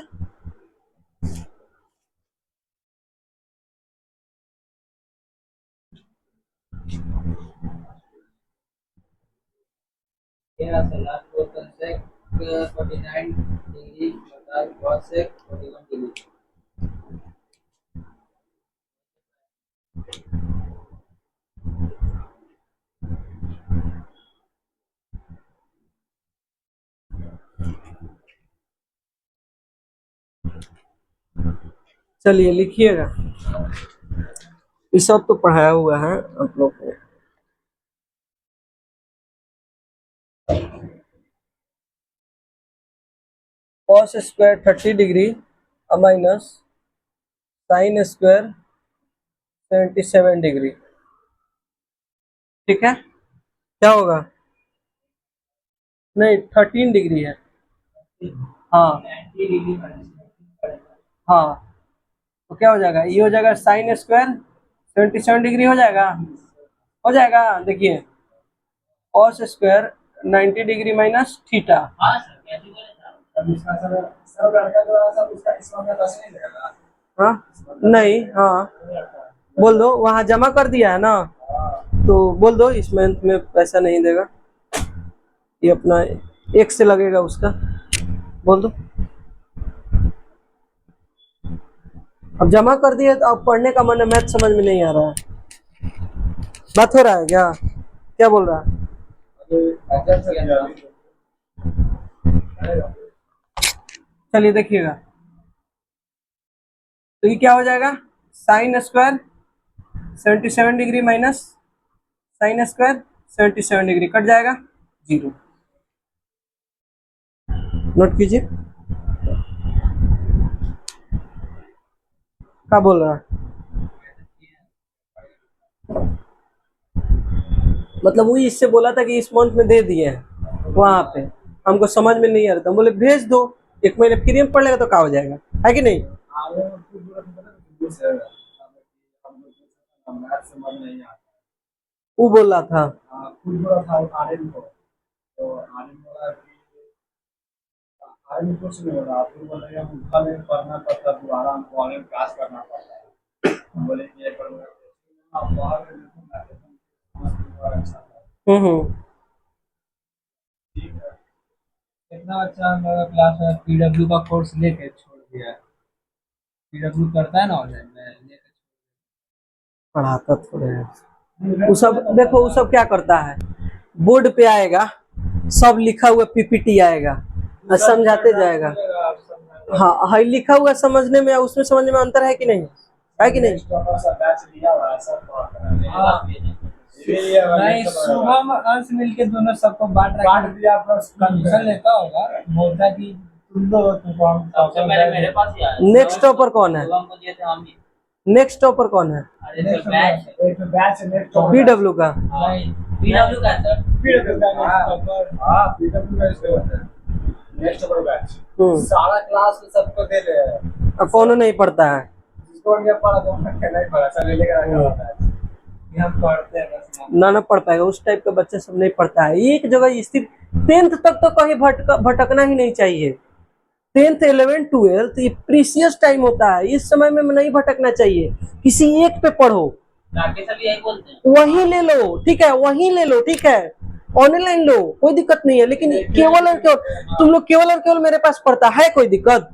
लास्ट क्वेश्चन से 49 डिग्री बटा cosec 41 डिग्री। चलिए लिखिएगा, ये सब तो पढ़ाया हुआ है आप लोग को। cos square 30 degree minus sine square 77 degree, ठीक है, क्या होगा? नहीं 13 डिग्री है, हाँ हाँ, तो क्या हो जाएगा, ये हो जाएगा साइन स्क्वायर 77 डिग्री हो जाएगा, हो जाएगा। देखिए cos square 90 degree minus theta, कैसे बोले था? अब इसका सब लड़का जो है सब उसका इसमें अपना दस नहीं लगेगा। हाँ नहीं, हाँ बोल दो, वहाँ जमा कर दिया है ना, तो बोल दो इस मंथ में पैसा नहीं देगा, ये अपना एक से लगेगा उसका, बोल दो। अब जमा कर दिए तो अब पढ़ने का मन है, मैथ समझ में नहीं आ रहा है, बात हो रहा है क्या, क्या बोल रहा है? चलिए देखिएगा, तो ये क्या हो जाएगा, sine square 77 degree minus sine square 77 degree cut जाएगा, जीरो। नोट कीजिए, क्या बोल रहा है, मतलब वही इससे बोला था कि इस मंथ में दे दिए हैं, वहां पे हमको समझ में नहीं आ रहा था, बोले भेज दो, एक महीने फ्री में पढ़ लेगा तो क्या हो जाएगा, है कि नहीं? मैथ समझ नहीं आता। वो बोल रहा था, खुद बोला था आर्यन को, तो आर्यन बोला कि आर्यन कुछ नहीं बोला, फिर बोला कि हमको में पढ़ना पड़ता है, दोबारा हमको ऑनलाइन क्लास करना पड़ता है। हम बोले कि ये पढ़ूंगा आप बाहर में देखो, मैं अच्छा था। हम्म। ठीक है, इतना अच्छा मेरा क्लास है, पीडब्ल्यू का कोर्स लेके छोड़ दिया है। पीडब्ल्यू करता है ना ऑनलाइन में लेके पढ़ाता थोड़े है वो सब, देखो वो सब क्या करता है, बोर्ड पे आएगा, सब लिखा हुआ पीपीटी आएगा और समझाते जाएगा, हाँ हाँ लिखा हुआ समझने में उसमें समझने में अंतर है कि नहीं, है कि नहीं? नहीं, शुभम अंश मिलके दोनों सबको बांट दिया, कंफ्यूजन लेता होगा, बोलता कि तुम दो तुमको हम सबसे पहले मेरे पास ही आया। नेक्स्ट टॉपर कौन है, शुभम को दिए थे हम ही। नेक्स्ट टॉपर कौन है? अरे तो बैच एक बैच नेक्स्ट पीडब्ल्यू का, नहीं, पीडब्ल्यू का सर। पीडब्ल्यू का हां पीडब्ल्यू का इसके होता है नेक्स्ट ओवर बैच, सारा क्लास में सबको दे रहे हैं, अब कौन नहीं पढ़ता है, जिसको नहीं पढ़ा तो नहीं पढ़ा, सब लेकर आके होता है, ये हम पढ़ते हैं बस ना पढ़ पाएगा, उस टाइप का बच्चा सब नहीं पढ़ता है, एक जगह स्थिर, 10th तक तो कहीं भटकना ही नहीं चाहिए, 10th 11th 12th ये प्रीसियस टाइम होता है, इस समय में नहीं भटकना चाहिए, किसी एक पे पढ़ो, बाकी सब यही बोलते हैं। वही ले लो, ठीक है, वही ले लो, ठीक है, ऑनलाइन लो, कोई दिक्कत नहीं है, लेकिन केवल और केवल तुम लोग केवल और केवल मेरे पास पढ़ता है, कोई दिक्कत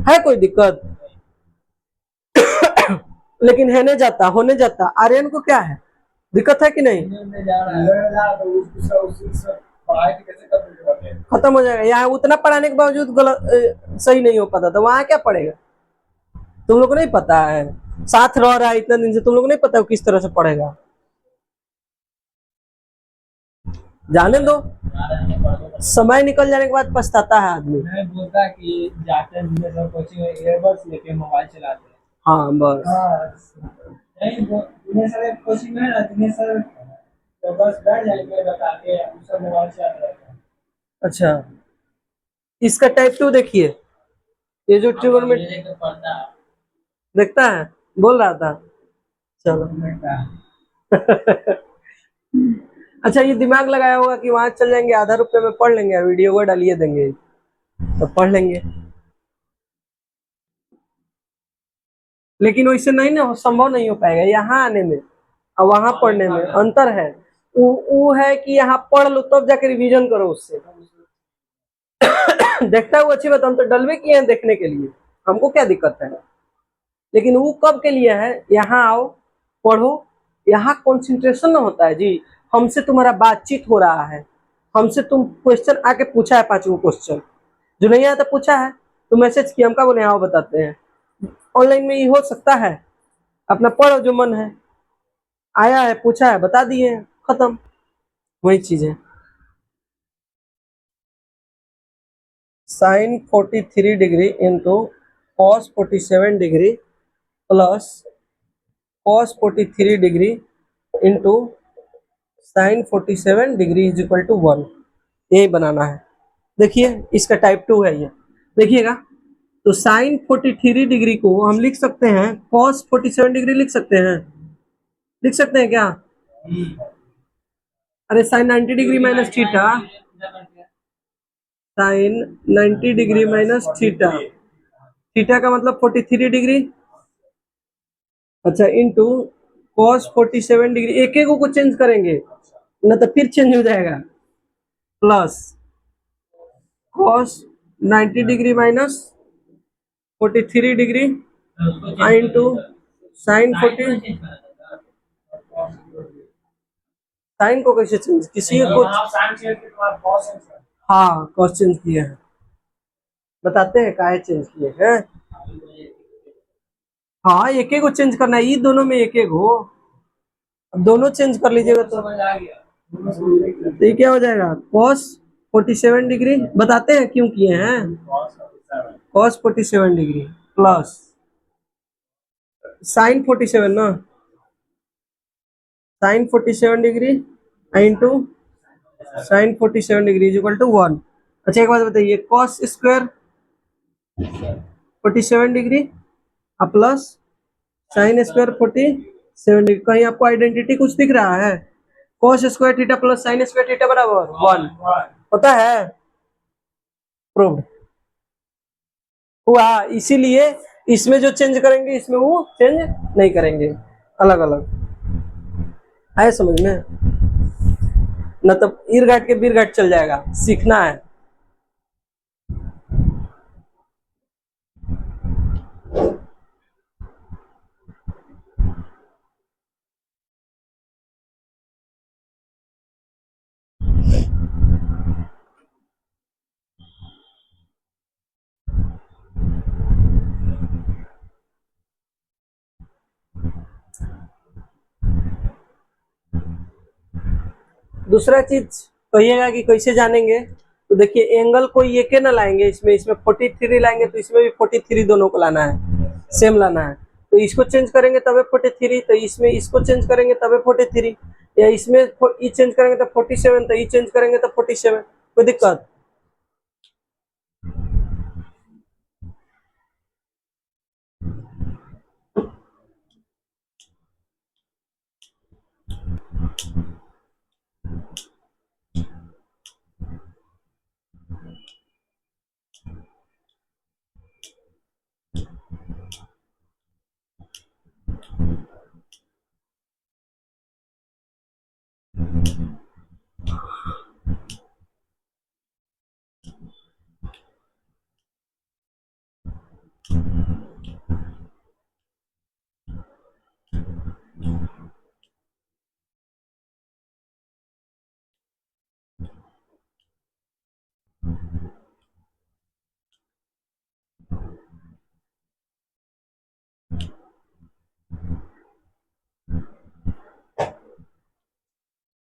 है, कोई दिक्कत लेकिन है नहीं जाता, होने जाता, आर्यन को क्या है, दिक्कत है कि नहीं? खत्म हो जाएगा, यहाँ उतना पढ़ाने के बावजूद गलत सही नहीं हो पाता, तो वहां क्या पढ़ेगा, तुम लोग को नहीं पता है, साथ रह रहा है इतना दिन से, तुम लोग को नहीं पता है किस तरह से पढ़ेगा, जाने दो, समय निकल जाने के बाद पछताता है आदमी। मैं बोलता कि जाते हैं सब कोचिंग में ईयरबड्स लेके मोबाइल चलाते हैं, हाँ बस, नहीं दिनेश सर कोचिंग में है ना, दिनेश सर तो बस बैठ जाएंगे बता के, हम सब मोबाइल चला रहे हैं। अच्छा इसका टाइप 2 देखिए, ये जो ट्रिगोनोमेट्री लेके पढ़ता है। देखता है, बोल रहा था, चलो अच्छा ये दिमाग लगाया होगा कि वहां चल जाएंगे, आधा रुपये में पढ़ लेंगे, वीडियो को डालिए देंगे तो पढ़ लेंगे, लेकिन वैसे नहीं ना, संभव नहीं हो पाएगा, यहाँ आने में और वहां पढ़ने में अंतर है, वो है कि यहाँ पढ़ लो तब जाके रिवीजन करो उससे देखता है वो अच्छी बात, हम तो डलवे किए हैं देखने के लिए, हमको क्या दिक्कत है, लेकिन वो कब के लिए है, यहाँ आओ पढ़ो, यहाँ कंसंट्रेशन ना होता है जी, हमसे तुम्हारा बातचीत हो रहा है, हमसे तुम क्वेश्चन आके पूछा है, 5वां क्वेश्चन जो नहीं आया था पूछा है, तो मैसेज किया, हम क्या बोले, आओ बताते हैं, ऑनलाइन में ये हो सकता है, अपना पढ़ो जो मन है, आया है पूछा है बता दिए, खत्म, वही चीज है। Sine 43 degree into cos 47 degree plus cos 43 degree into sine 47 degree is equal to 1, यही बनाना है, देखिए इसका टाइप 2 है ये, देखिएगा, तो साइन 43 डिग्री को हम लिख सकते हैं कॉस 47 डिग्री लिख सकते हैं, लिख सकते हैं क्या, अरे sine 90 degree minus theta, sine 90 degree minus theta, theta का मतलब 43 डिग्री, अच्छा इंटू कॉस 47 डिग्री, एक एक को चेंज करेंगे ना तो फिर चेंज हो जाएगा, plus cos 90 degree minus 43 degree into sine 40, sine को कैसे चेंज, किसी को, आप साइन चेंज के बाद कॉस चेंज कर। हाँ कॉस चेंज किए हैं, बताते हैं काहे चेंज किए हैं। हाँ एक एक को चेंज करना है, ये दोनों में एक एक हो, अब दोनों चेंज कर लीजिएगा तो समझ आ गया। तो ये क्या हो जाएगा, कॉस 47 डिग्री, बताते हैं क्यों किए हैं, cos 47 cos 47 degree plus sine 47 ना, sine 47 degree into sine 47 degree is equal to 1। अच्छा एक बात बताइए, cos square 47 degree plus sine square 47 degree, कहीं आपको आइडेंटिटी कुछ दिख रहा है, cos square theta plus sine square theta बराबर 1 पता है, प्रूव्ड हुआ, इसीलिए इसमें जो चेंज करेंगे इसमें वो चेंज नहीं करेंगे, अलग अलग आए समझ में, न तो ईर घाट के बीर घाट चल जाएगा, सीखना है। दूसरा चीज कहिएगा कि कैसे जानेंगे, तो देखिए एंगल कोई एक ना लाएंगे, इसमें इसमें 43 लाएंगे तो इसमें भी 43 दोनों को लाना है, सेम लाना है, तो इसको चेंज करेंगे तबे 43, तो इसमें इसको चेंज करेंगे तबे 43, या इसमें ई चेंज करेंगे तो 47, तो ई चेंज करेंगे तो 47, कोई दिक्कत।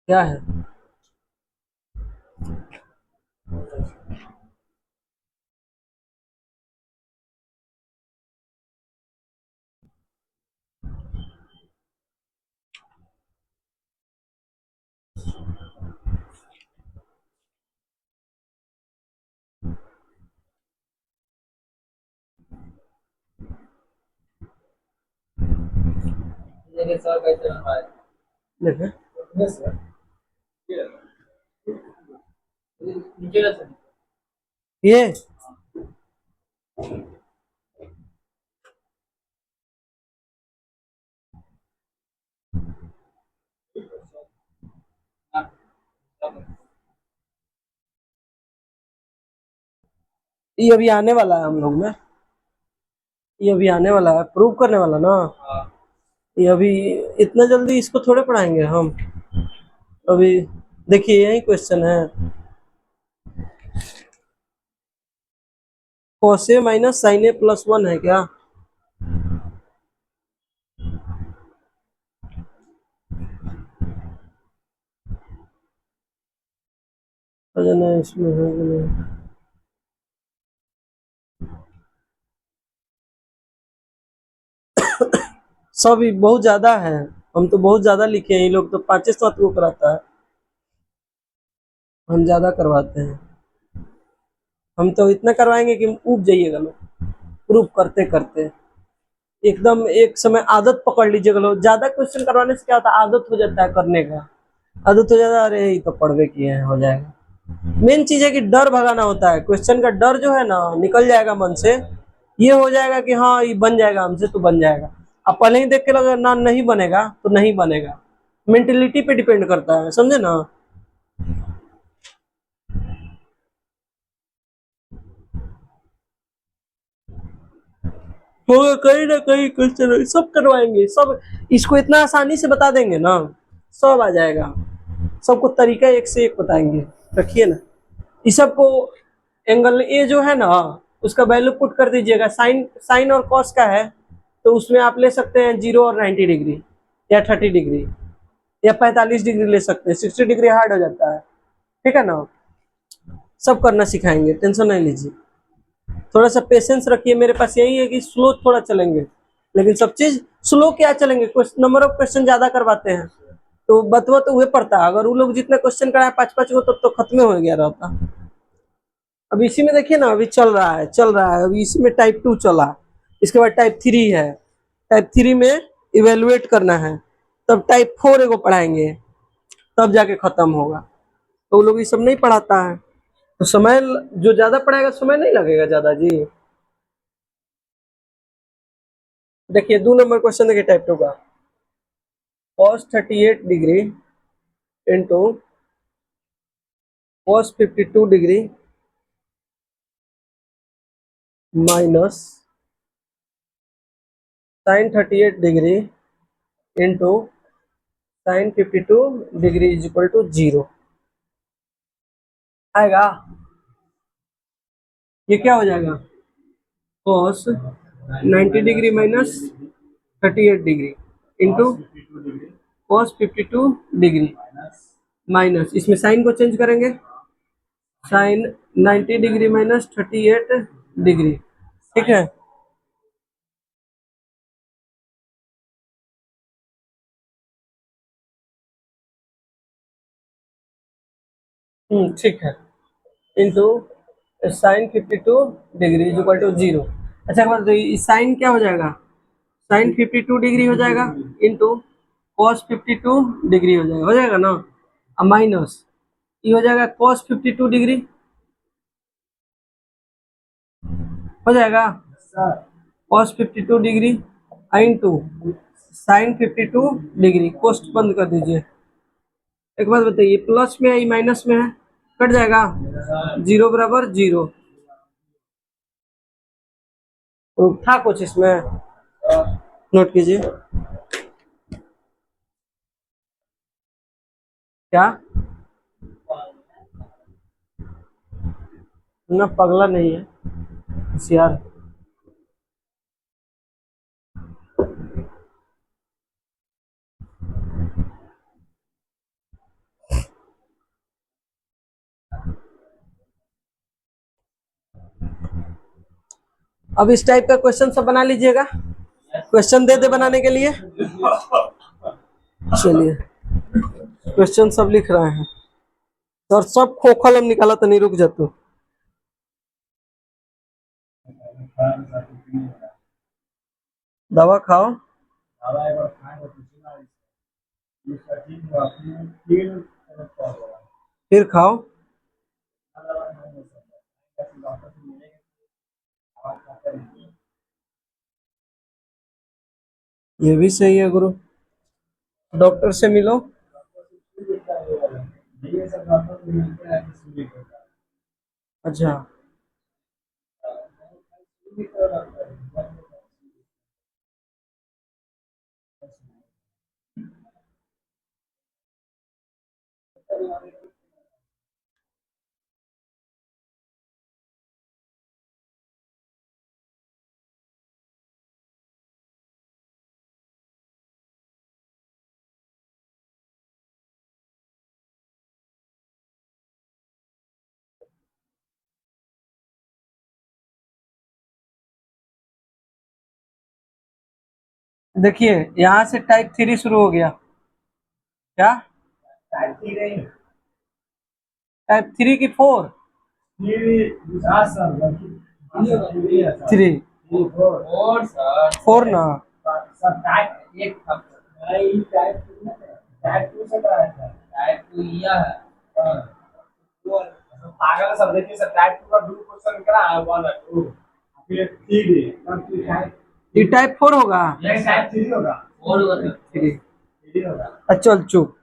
क्या है, देखिए सर कैसे बनवाए। देखें यस सर ये नीचे का सर ये हाँ, सब। ये अभी आने वाला है हम लोग में, ये अभी आने वाला है, प्रूव करने वाला ना, हाँ, ये अभी इतना जल्दी इसको थोड़े पढ़ाएंगे हम, अभी देखिए यही क्वेश्चन है, cos a minus sine A plus 1 है क्या, अरे नहीं इसमें है कि नहीं, सब ही बहुत ज्यादा है, हम तो बहुत ज्यादा लिखे हैं, ये लोग तो 5-7 को कराता है, हम ज्यादा करवाते हैं, हम तो इतना करवाएंगे कि ऊब जाइएगा लोग प्रूफ करते करते, एकदम एक समय आदत पकड़ लीजिएगा लोग, ज्यादा क्वेश्चन करवाने से क्या होता है, आदत हो जाता है करने का, आदत हो जाता है, अरे ये तो पढ़वे किए हैं हो जाएगा, मेन चीज है कि डर भगाना होता है, क्वेश्चन का डर जो है ना निकल जाएगा मन से, ये हो जाएगा कि हाँ ये बन जाएगा हमसे तो बन जाएगा। अब पहले ही देख के लगा ना नहीं बनेगा तो नहीं बनेगा, मेंटेलिटी पे डिपेंड करता है, समझे ना। होगा कहीं ना कहीं क्वेश्चन, सब करवाएंगे सब, इसको इतना आसानी से बता देंगे ना, सब आ जाएगा, सबको तरीका एक से एक बताएंगे। रखिए ना इस सबको, एंगल ए जो है ना उसका वैल्यू पुट कर दीजिएगा, साइन साइन और कॉस का है तो उसमें आप ले सकते हैं 0 और 90 डिग्री या 30 डिग्री या 45 डिग्री ले सकते हैं, 60 डिग्री हार्ड हो जाता है, ठीक है ना। सब करना सिखाएंगे, टेंशन नहीं लीजिए, थोड़ा सा पेशेंस रखिए, मेरे पास यही है कि स्लो थोड़ा चलेंगे, लेकिन सब चीज स्लो क्या चलेंगे, नंबर ऑफ क्वेश्चन ज्यादा करवाते हैं तो बतवा तो हुए पड़ता है, अगर वो लोग जितने क्वेश्चन कराए 5-5 को तब तो खत्म हो गया रहता। अब इसी में देखिए ना अभी चल रहा है अभी इसी में टाइप 2 चला, इसके बाद टाइप 3 है, टाइप 3 में इवेलुएट करना है, तब टाइप 4 एगो पढ़ाएंगे, तब जाके खत्म होगा। तो वो लोग ये सब नहीं पढ़ाता है, तो समय जो ज्यादा पढ़ाएगा समय नहीं लगेगा ज्यादा जी। देखिए 2 नंबर क्वेश्चन देखिए टाइप 2 का, cos 38 degree into cos 52 degree minus sin 38 degree into sin 52 degree is equal to 0 आएगा। ये क्या हो जाएगा, cos 90 degree minus 38 degree into cos 52 degree minus, इसमें साइन को चेंज करेंगे, साइन 90 डिग्री माइनस 38 डिग्री, ठीक है। ठीक है, into sine 52 degree is equal to 0। अच्छा बात साइन क्या हो जाएगा, साइन 52 डिग्री हो जाएगा इंटू कॉस 52 डिग्री हो जाएगा ना, अब माइनस ये हो जाएगा कॉस 52 डिग्री हो जाएगा, cos 52 degree into sine 52 degree, कोष्ट बंद कर दीजिए। एक बात बताइए प्लस में है ये माइनस में है, कट जाएगा, 0 बराबर 0, तो था कुछ इसमें नोट कीजिए क्या, ना पगला नहीं है होशियार। अब इस टाइप का क्वेश्चन सब बना लीजिएगा, क्वेश्चन दे बनाने के लिए, चलिए क्वेश्चन सब लिख रहे हैं सर, सब खोखल हम निकाला तो नहीं, रुक जाते दवा खाओ फिर खाओ, ये भी सही है गुरु, डॉक्टर से मिलो। अच्छा देखिए यहाँ से टाइप 3 शुरू हो गया, क्या टाइप 3 की 4 3 और सर 4 ना, एक टाइप टू यह है पागल है सब, देखिए सर, टाइप 2 का ब्लू क्वेश्चन करा है 1 और 2, फिर 3 ये टाइप 4 होगा। नहीं टाइप 3 होगा, और होगा सर। 3 होगा। अच्छा चल चुप।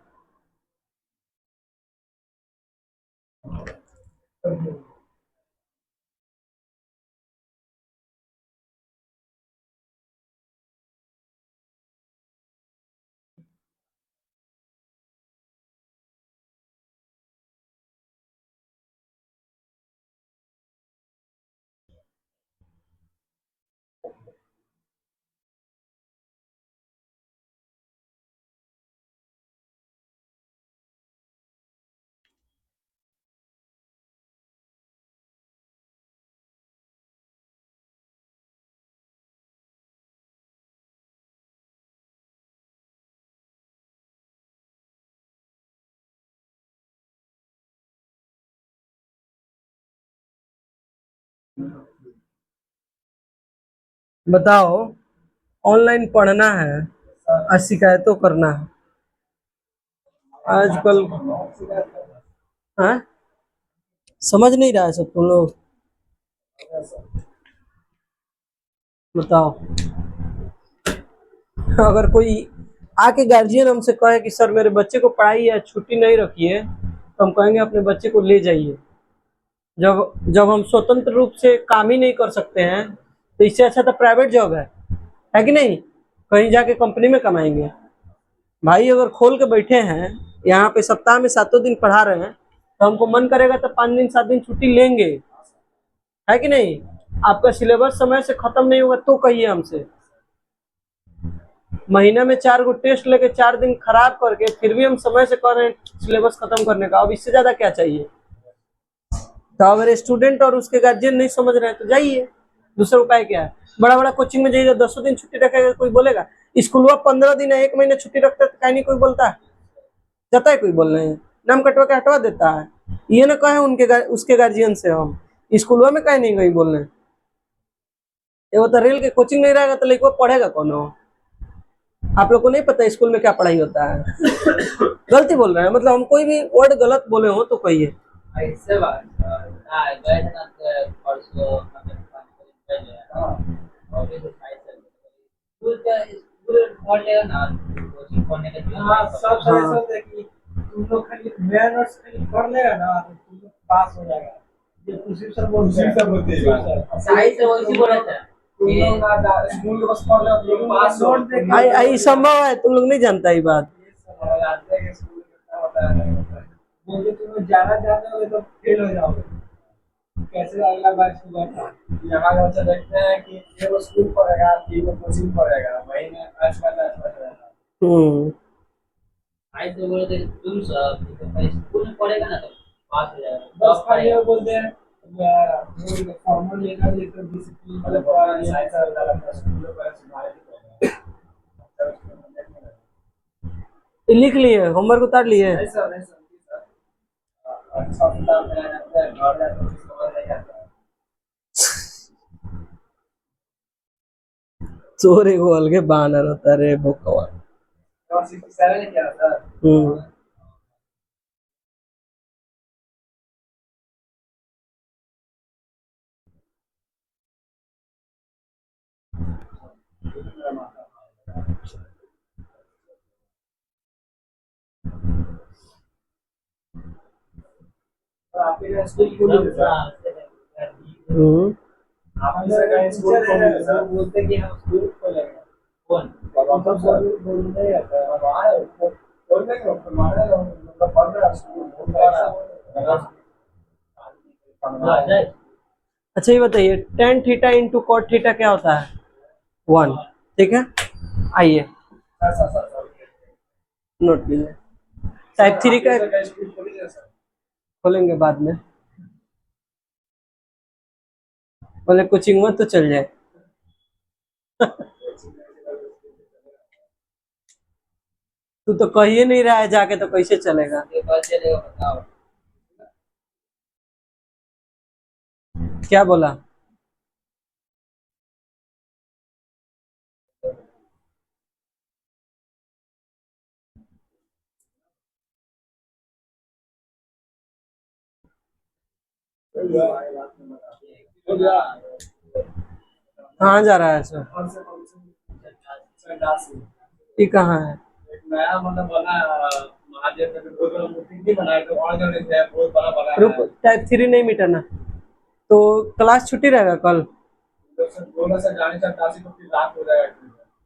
बताओ, ऑनलाइन पढ़ना है और शिकायतों करना है आजकल। हाँ, समझ नहीं रहा है सब तुम लोग। बताओ, अगर कोई आके गार्जियन हमसे कहे कि सर मेरे बच्चे को पढ़ाई या छुट्टी नहीं रखिए, तो हम कहेंगे अपने बच्चे को ले जाइए। जब जब हम स्वतंत्र रूप से काम ही नहीं कर सकते हैं, तो इससे अच्छा तो प्राइवेट जॉब है कि नहीं? कहीं जाके कंपनी में कमाएंगे। भाई अगर खोल के बैठे हैं यहाँ पे, सप्ताह में 7 दिन पढ़ा रहे हैं, तो हमको मन करेगा तो 5 दिन 7 दिन छुट्टी लेंगे, है कि नहीं? आपका सिलेबस समय से खत्म नहीं होगा तो कहिए हमसे। महीने में 4 गो टेस्ट लेके 4 दिन खराब करके फिर भी हम समय से कर रहे हैं सिलेबस खत्म करने का, अब इससे ज्यादा क्या चाहिए? तो अगर स्टूडेंट और उसके गार्जियन नहीं समझ रहे हैं तो जाइए, दूसरा उपाय क्या है? बड़ा बड़ा कोचिंग में जाइए, 10 दिन छुट्टी रखेगा कोई बोलेगा? स्कूल 15 दिन है, 1 महीने छुट्टी रखता है तो कहीं नहीं कोई बोलता है? जाता है कोई बोलने? नाम कटवा के हटवा देता है। ये ना कहे उसके गार्जियन से हम स्कूल में कहीं नहीं गई बोलने। ये वो तो रेल के कोचिंग नहीं रहेगा तो लड़का पढ़ेगा कौन हो? आप लोग को नहीं पता स्कूल में क्या पढ़ाई होता है? गलती बोल रहे हैं, मतलब हम कोई भी वर्ड गलत बोले हो तो कहिए। ऐसे बात गए थे ना परसों मतलब 5 दिन पहले, और भी तो साइड से स्कूल पढ़ लेगा ना, कोचिंग पढ़ने का जो हाँ सब सही हाँ। सब देखिए, तुम लोग खाली मेन नोट्स खाली पढ़ लेगा ना तो तुम लोग पास हो जाएगा। ये उसी सब बोलते हैं, साइड से वैसे बोला था तुम लोग ना स्कूल में बस पढ़ लो, तुम लोग पास हो। आई आई संभव है, तुम लोग नहीं जानता ये बात। जानते हैं कि स्कूल में क्या होता है नहीं होता है। बोलिए तुम लोग ज्यादा जानोगे तो फेल हो जाओगे। कैसे अगला बैच होगा था, यहाँ बच्चा देखते हैं कि ये वो स्कूल पढ़ेगा, ये वो कोचिंग पढ़ेगा, वही में आसपास रहेगा। हम्म। साइड से बोले थे तुम सब स्कूल में पढ़ेगा ना तो पास हो जाएगा, बस खाली वो बोलते हैं वो फॉर्मल लेकर लेकर डिसिप्लिन मतलब साइंस वाला स्कूल पर सुनाए ये लिख लिए, होमवर्क उतार लिए? नहीं सर, नहीं सर, अच्छा किताब में आ जाता है, घर जाकर उसको समझ नहीं आता है। चोर एगो अलगे बहाना रहता रे भगवान। और 67 है क्या सर? हम्म। तो आपके स्कूल खुली है सर? हम्म। आपके से कहीं स्कूल खोल है सर? बोलते कि हम स्कूल खोलेंगे। कौन? हम सब बोल नहीं आता है, अब आए बोल देंगे तो माने मतलब पढ़ रहा स्कूल बोल रहा है। अच्छा ये बताइए, tan theta into cot theta क्या होता है? 1। ठीक है, आइए सर नोट कीजिए। टाइप 3 का कहीं स्कूल खोली है सर? खोलेंगे बाद में, पहले कोचिंग में तो चल जाए। तू तो कह ही नहीं रहा है जाके, तो कैसे चलेगा? ये बात चलेगा बताओ। क्या बोला? कहाँ जा रहा है सर? ये कहाँ है? एक नया मतलब बना है, महादेव का बहुत बड़ा मूर्ति नहीं बना है, तो और जगह से बहुत बड़ा बना रुक, है। टाइप 3 नहीं मिटाना। तो क्लास छुट्टी रहेगा कल? दोनों से जाने से 88 को फिर रात हो जाएगा।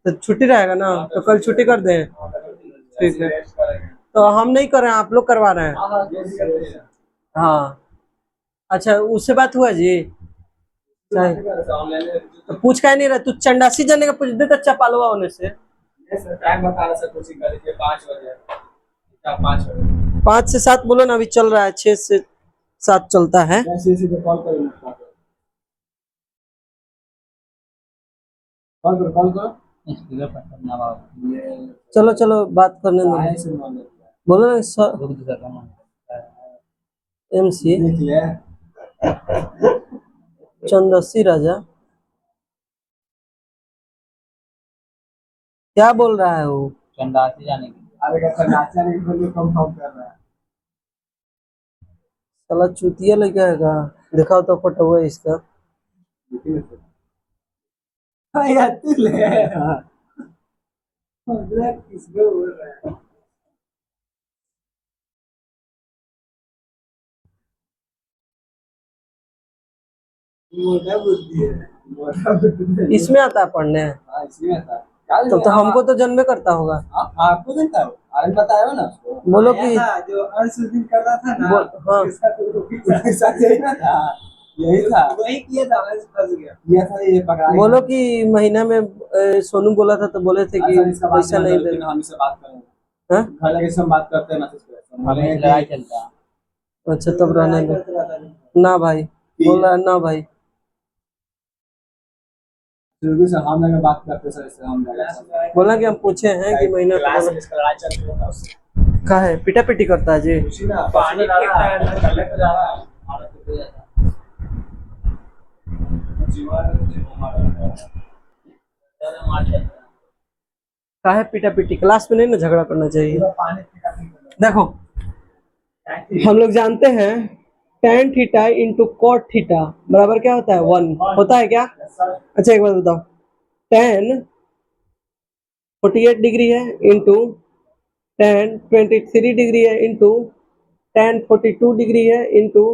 तो छुट्टी रहेगा ना, तो कल छुट्टी कर दें। ठीक है, रेस्ट करेंगे। तो हम नहीं कर रहे हैं, आप लोग करवा रहे हैं। हाँ जो भी करते हैं। हाँ अच्छा, उससे बात हुआ जी? चाहे तो पूछ का नहीं रहा, तू चंडासी जाने का पूछ दे तो चपालवा होने से। टाइम बता रहा सर, कोचिंग कर लीजिए 5 बजे। क्या 5 बजे? 5 से 7 बोलो ना, अभी चल रहा है 6 से 7 चलता है। ऐसे पे कॉल करेंगे। कॉल करो। स्पीकर पर करना बाबू। ये चलो चलो बात करने दो। आए से मान लेते हैं। बोलो ना सर। रुक जा कर मन। MC देख लिया। चंदसी राजा क्या बोल रहा है वो? चंडासी जाने की। अरे का नाचा नहीं बोलिए, कम कर रहा है। साला चूतिया लेके आएगा। दिखाओ तो फोटो है इसका। हाँ यार तू ले। हाँ किसको बोल रहा है? मोटा बुद्धि है। मोटा बुद्धि इसमें आता है पढ़ने? हाँ इसमें था। तब तो हमको तो जन्मे करता होगा। आपको जनता हो आज बताया ना उसको। बोलो कि जो अंश दिन कर रहा था ना, हाँ। उसके साथ यही ना था, यही था, वही किया था, अंश फंस गया। ये था, ये पकड़ा गया। बोलो कि महीना में सोनू बोला था तो बोले थे कि पैसा नहीं दे। हम इससे बात करेंगे। हाँ? घर लगे से हम बात करते हैं मैसेज पे। हमें लड़ाई चलता है। अच्छा तब रहने दो ना भाई। बोल रहा है ना भाई। शुरू से हम लगे बात करते सर, इससे हम लगे बोला कि हम पूछे हैं कि महीना क्लास में इसका लड़ाई चल रहा था उससे। का है, पिटा पिटी करता है जी। उसी ना पानी फेंकता है ना, गले पे जा रहा है। और तो जाता है। जीवन हमारा ज्यादा मार चलता है। का है पिटा पिटी? क्लास में नहीं ना झगड़ा करना चाहिए। पूरा पानी फेंका नहीं करना। देखो हम लोग जानते हैं tan theta into cot theta बराबर क्या होता है? 1 होता है क्या? सर अच्छा एक बात बताओ, tan 48 डिग्री है इंटू tan 23 डिग्री है इंटू tan 42 डिग्री है into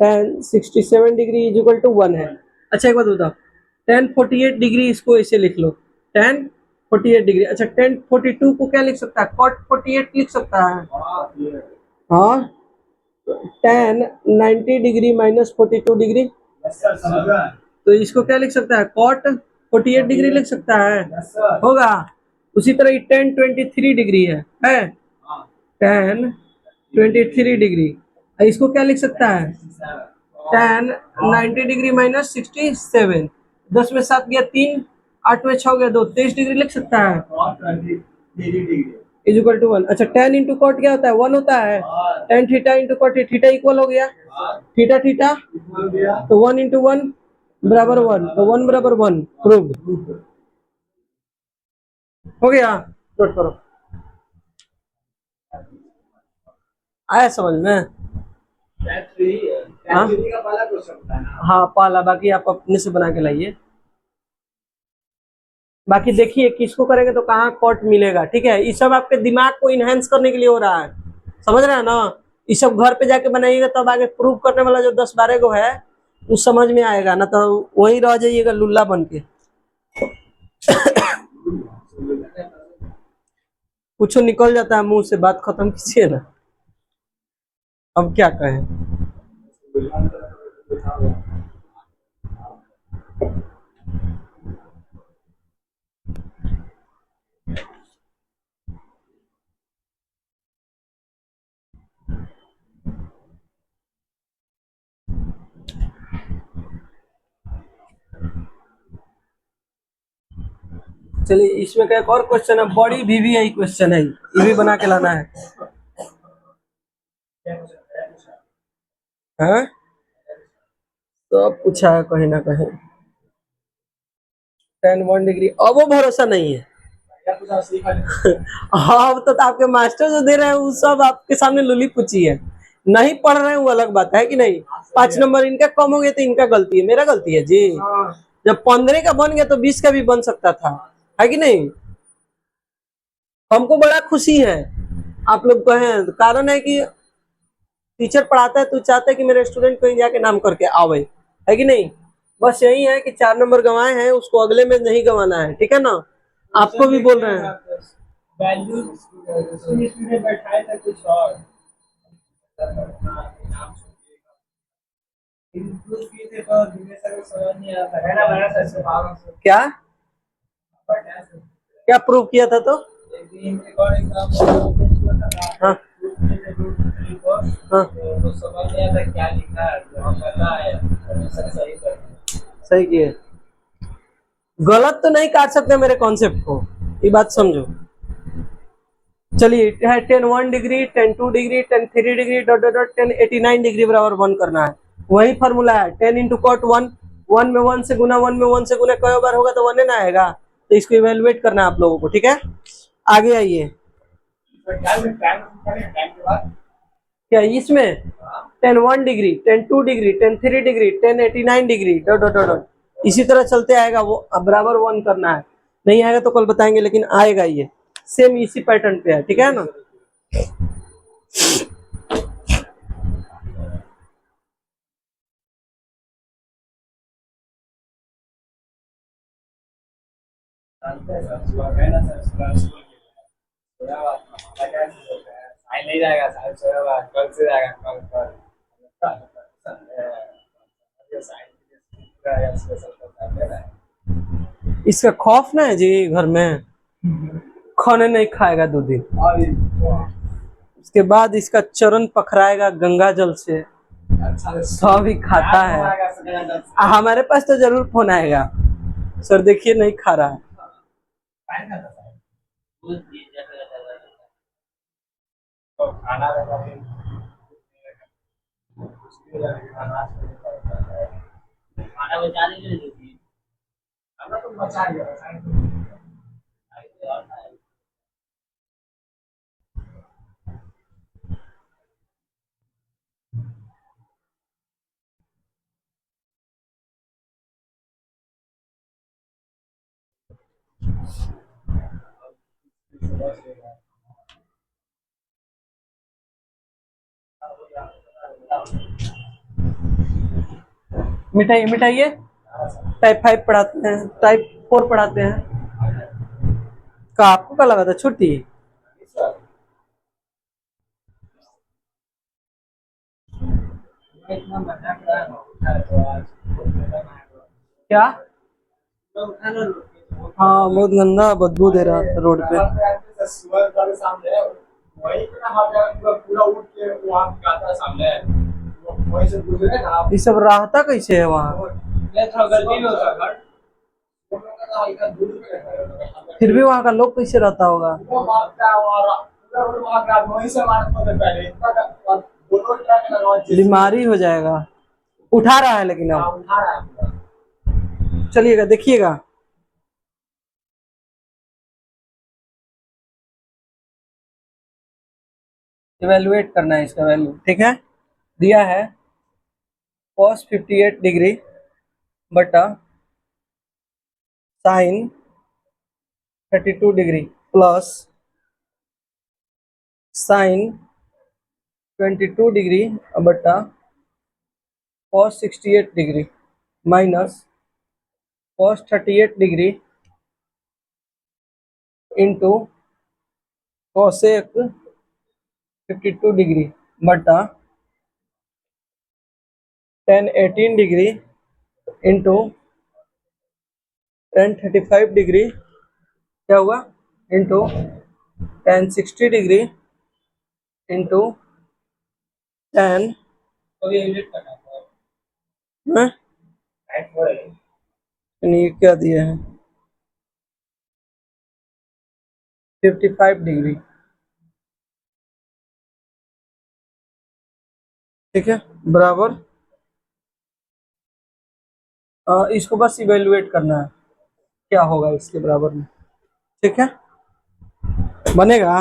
tan 67 degree is equal to 1 है। अच्छा एक बात बताओ, tan 48 डिग्री इसको ऐसे लिख लो, tan 48 डिग्री। अच्छा tan 42 को क्या लिख सकता है? cot 48 लिख सकता है। हाँ, tan 90 degree minus 42 degree, sir समझ रहा है। तो इसको क्या लिख सकता है? cot 48 डिग्री लिख सकता है, सर होगा। उसी तरह tan 23 डिग्री है tan 23 डिग्री, इसको क्या लिख सकता है? tan 90 डिग्री माइनस 67, 10 में 7 गया 3, 8 में 6 गया 2, 23 डिग्री लिख सकता है इज इक्वल टू 1। अच्छा tan इंटू कॉट क्या होता है? 1 होता है। tan theta into cot theta equal हो गया, थीटा थीटा तो 1 इंटू 1 बराबर 1, तो 1 बराबर 1 प्रूव्ड हो गया। नोट करो, आया समझ में? हाँ हाँ पहला, बाकी आप अपने से बना के लाइए। बाकी देखिए किसको करेंगे तो कहाँ कॉट मिलेगा, ठीक है? ये सब आपके दिमाग को इनहेंस करने के लिए हो रहा है, समझ रहे हैं ना? ये सब घर पे जाके बनाइएगा तब आगे प्रूव करने वाला जो 10-12 गो है उस समझ में आएगा, ना तो वही रह जाइएगा लुल्ला बन के। कुछ निकल जाता है मुंह से, बात खत्म कीजिए ना। अब क्या कहें? चलिए इसमें का एक और क्वेश्चन है, बड़ी VVI क्वेश्चन है, ये भी बना के लाना है। हाँ तो अब पूछा है कहीं ना कहीं। tan 1 डिग्री, अब वो भरोसा नहीं है। हाँ अब तो आपके मास्टर जो दे रहे हैं वो सब आपके सामने लुली पूछी है, नहीं पढ़ रहे हैं वो अलग बात है कि नहीं। 5 नंबर इनका कम हो गया तो इनका गलती है, मेरा गलती है जी। जब 15 का बन गया तो 20 का भी बन सकता था, है कि नहीं। हमको बड़ा खुशी है आप लोग कहें, कारण है कि टीचर पढ़ाता है तो चाहता है कि मेरे स्टूडेंट कहीं जाके नाम करके आवे, है कि नहीं। बस यही है कि 4 नंबर गंवाए हैं, उसको अगले में नहीं गंवाना है, ठीक है ना। आपको भी बोल रहे हैं। वैल्यू स्टूडेंट बैठाए थे कुछ और नाम इंक्लूड किए थे तो धीरे से समझ नहीं आ रहा है ना, बड़ा सा सवाल क्या क्या प्रूव किया था तो। एक और एग्जाम हाँ हाँ तो समझ नहीं आता क्या लिखा है, जो हम करना है हमेशा सही करना सही किए। गलत तो नहीं काट सकते मेरे कॉन्सेप्ट को, ये बात समझो। चलिए है 10 1 degree 10 2 degree 10 3 degree dot dot dot 10 89 degree बराबर 1 करना है। वही फॉर्मूला है 10 इंटू कॉट 1, 1 में 1 से गुना, 1 में 1 से गुना कई बार होगा तो 1 ना आएगा, तो इसको इवेलुएट करना है आप लोगों को, ठीक है। आगे आइए, है। क्या में टाइम के बाद क्या इसमें 10 1 degree 10 2 degree 10 3 degree 10 89 degree dot dot dot dot इसी तरह चलते आएगा, वो अब बराबर 1 करना है। नहीं आएगा तो कल बताएंगे, लेकिन आएगा ये सेम इसी पैटर्न पे है, ठीक है ना। जानते हैं सर, सुबह गए ना सर, सुबह स्कूल के थोड़ा बात पता क्या होता है, साइन नहीं जाएगा साइन थोड़ा बात कल से जाएगा कल पर साइन पूरा या स्पेशल करता है ना। इसका खौफ ना है जी घर में, खाने नहीं खाएगा 2 दिन, और उसके बाद इसका चरण पखराएगा गंगा जल से, अच्छा सब ही खाता है। हमारे पास तो जरूर फोन आएगा, सर देखिए नहीं खा रहा है। साइन करता है दूध भी जैसे जैसे तो खाना रहता है उसके लिए खाना पड़ता है। खाना बचा नहीं देती खाना तो बचा लिया साइन और खाए। मिठाई मिठाइए, टाइप 5 पढ़ाते हैं, टाइप 4 पढ़ाते हैं। का आपको क्या लगा था छुट्टी। इतना मजाक कर रहा है तो आज क्या। हाँ बहुत गंदा बदबू दे रहा था रोड पे। सुबह वाले सामने वही पे ना हम पूरा उठ के वहाँ गाता सामने वहीं से गुजरे ना आप ये सब राहता कैसे है वहाँ, मैं थोड़ा गलती में उसका घर वो लोग का हल्का दूर पे है फिर भी वहाँ का लोग कैसे रहता होगा। वो मारता है और पूरा रोड वहाँ का वहीं से मारने को पहले इतना दोनों ट्रक लगा बीमारी हो जाएगा। उठा रहा है लेकिन अब उठा रहा है पूरा। चलिएगा देखिएगा। इवेलुएट करना है इसका वैल्यू, ठीक है। दिया है cos 58 डिग्री बटा sine 32 degree plus sine 22 degree बटा cos 68 degree minus cos 38 degree into cosec 52 degree बटा tan 18 degree into tan 35 degree क्या हुआ into tan 60 degree into tan तो ये एडिट करना हाँ, राइट हो रही ये क्या दिया है 55 डिग्री, ठीक है बराबर। इसको बस इवेलुएट करना है क्या होगा इसके बराबर में, ठीक है बनेगा।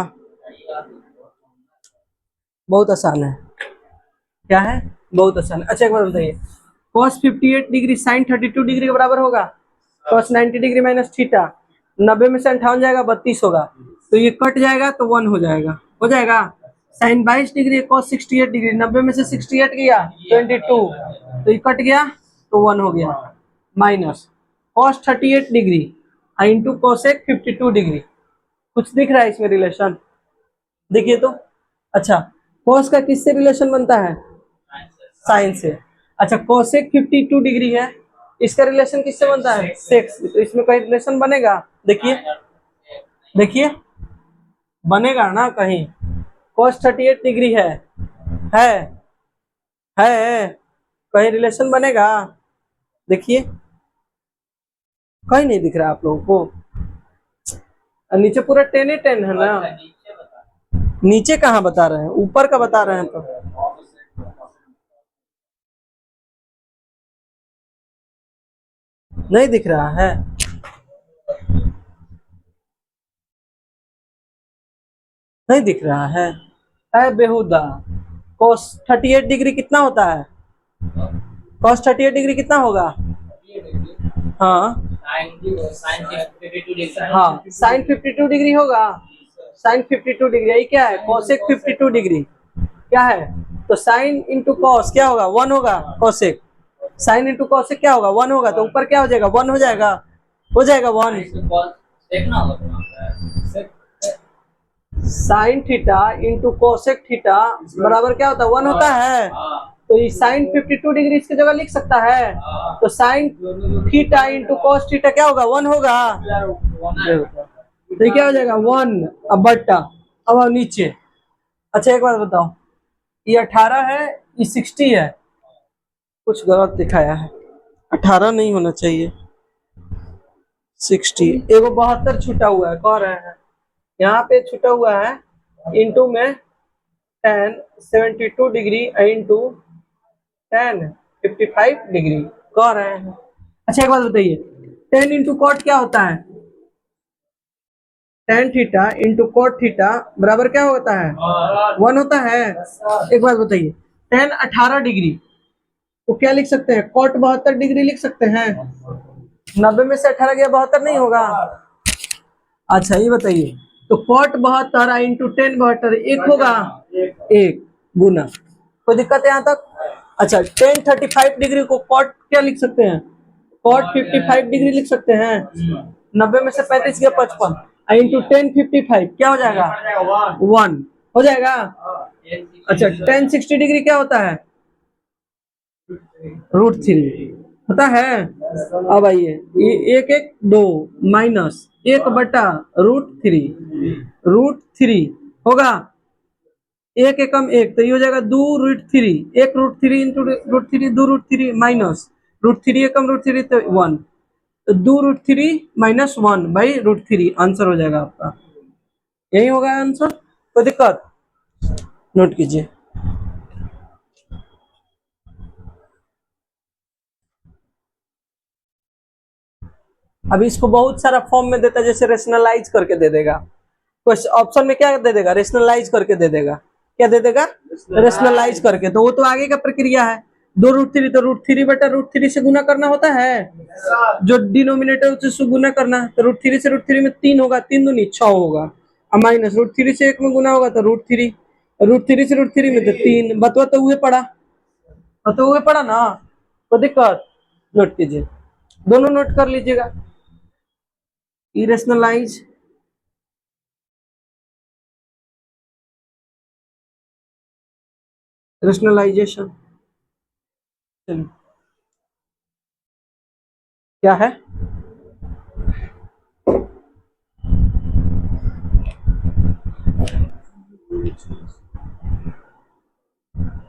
बहुत आसान है। क्या है, बहुत आसान। अच्छा एक बार बताइए, cos 58 डिग्री sin 32 डिग्री के बराबर होगा cos 90 डिग्री माइनस थीटा, 90 में से 58 जाएगा 32 होगा, तो ये कट जाएगा तो 1 हो जाएगा, हो जाएगा। sin 22 डिग्री cos 68 डिग्री, 90 में से 68 गया 22, तो ये कट गया तो 1 हो गया, minus cos 38 degree into cosec 52 degree. कुछ दिख रहा है इसमें रिलेशन, देखिए तो। अच्छा cos का किससे रिलेशन बनता है, साइन से। अच्छा cosec 52 डिग्री है, इसका रिलेशन किससे बनता है, sec से, तो इसमें कहीं रिलेशन बनेगा, देखिए देखिए बनेगा ना कहीं। cos 38 डिग्री है है कहीं रिलेशन बनेगा, देखिए कहीं नहीं दिख रहा आप लोगों को। और नीचे पूरा 10 है ना, नीचे बता। नीचे कहाँ बता रहे हैं, ऊपर का बता रहे हैं तो। नहीं दिख रहा है, नहीं दिख रहा है बेहुदा। cos 38 डिग्री कितना होता है, cos 38 डिग्री कितना होगा, हाँ हाँ sin 52 डिग्री होगा, sin 52 डिग्री, यही क्या है cosec 52 डिग्री, क्या है तो sin इंटू कॉस क्या होगा 1 होगा, cosec sin इंटू cosec क्या होगा 1 होगा, तो ऊपर क्या हो जाएगा 1 हो जाएगा, हो जाएगा 1। देखना होगा sin theta into cosec theta बराबर क्या होता है 1 होता है, तो ये sin 52 डिग्री इसकी जगह लिख सकता है, तो sin theta into cos theta क्या होगा 1 होगा, तो ये क्या हो जाएगा 1, अब बट्टा, अब नीचे। अच्छा एक बात बताओ, ये 18 है ये 60 है, कुछ गलत दिखाया है, 18 नहीं होना चाहिए 60, एगो 72 छूटा हुआ है कह रहे हैं, यहाँ पे छूटा हुआ है इंटू में tan 72 degree into tan 55 degree कह रहे हैं। अच्छा एक बात बताइए, tan इंटू कॉट क्या होता है, tan theta into cot theta बराबर क्या होता है 1 होता है। एक बात बताइए, tan 18 डिग्री को क्या लिख सकते हैं, कॉट 72 डिग्री लिख सकते हैं, 90 में से 18 गया 72 नहीं होगा। अच्छा ये बताइए, तो कॉट 72 इंटू टेन 72 एक होगा, एक गुना, कोई दिक्कत है यहाँ तक। अच्छा tan 35 डिग्री को कॉट क्या लिख सकते हैं, कॉट 55 डिग्री लिख सकते हैं, 90 में से 35 गया 55 इंटू tan 55 क्या हो जाएगा 1 हो जाएगा। अच्छा tan 60 डिग्री क्या होता है, √3 पता है। अब आइए ये 1 1 2 माइनस 1 बटा √3 होगा, एक एकम एक, तो ये हो जाएगा 2√3, 1√3 इंटू √3 2√3 माइनस √3 एकम √3 तो 1, तो 2√3 माइनस 1 बाई √3 आंसर हो जाएगा आपका, यही होगा आंसर, कोई दिक्कत, नोट कीजिए। अभी इसको बहुत सारा फॉर्म में देता है, जैसे रेशनलाइज करके दे देगा, कुछ ऑप्शन में क्या दे देगा, रेशनलाइज करके दे देगा, क्या दे देगा रेशनलाइज करके, तो वो तो आगे का प्रक्रिया है। 2√3 तो √3 बटा √3 से गुना करना होता है, जो डिनोमिनेटर उससे गुना करना, तो √3 से √3 में 3 होगा, 3 दूनी 6 होगा, और माइनस √3 से 1 में गुना होगा तो √3 से √3 में तो 3, बतवा तो हुए पड़ा, तो हुए पड़ा ना, तो दिक्कत, नोट कीजिए, दोनों नोट कर लीजिएगा। इरेशनलाइज रेशनलाइजेशन क्या है,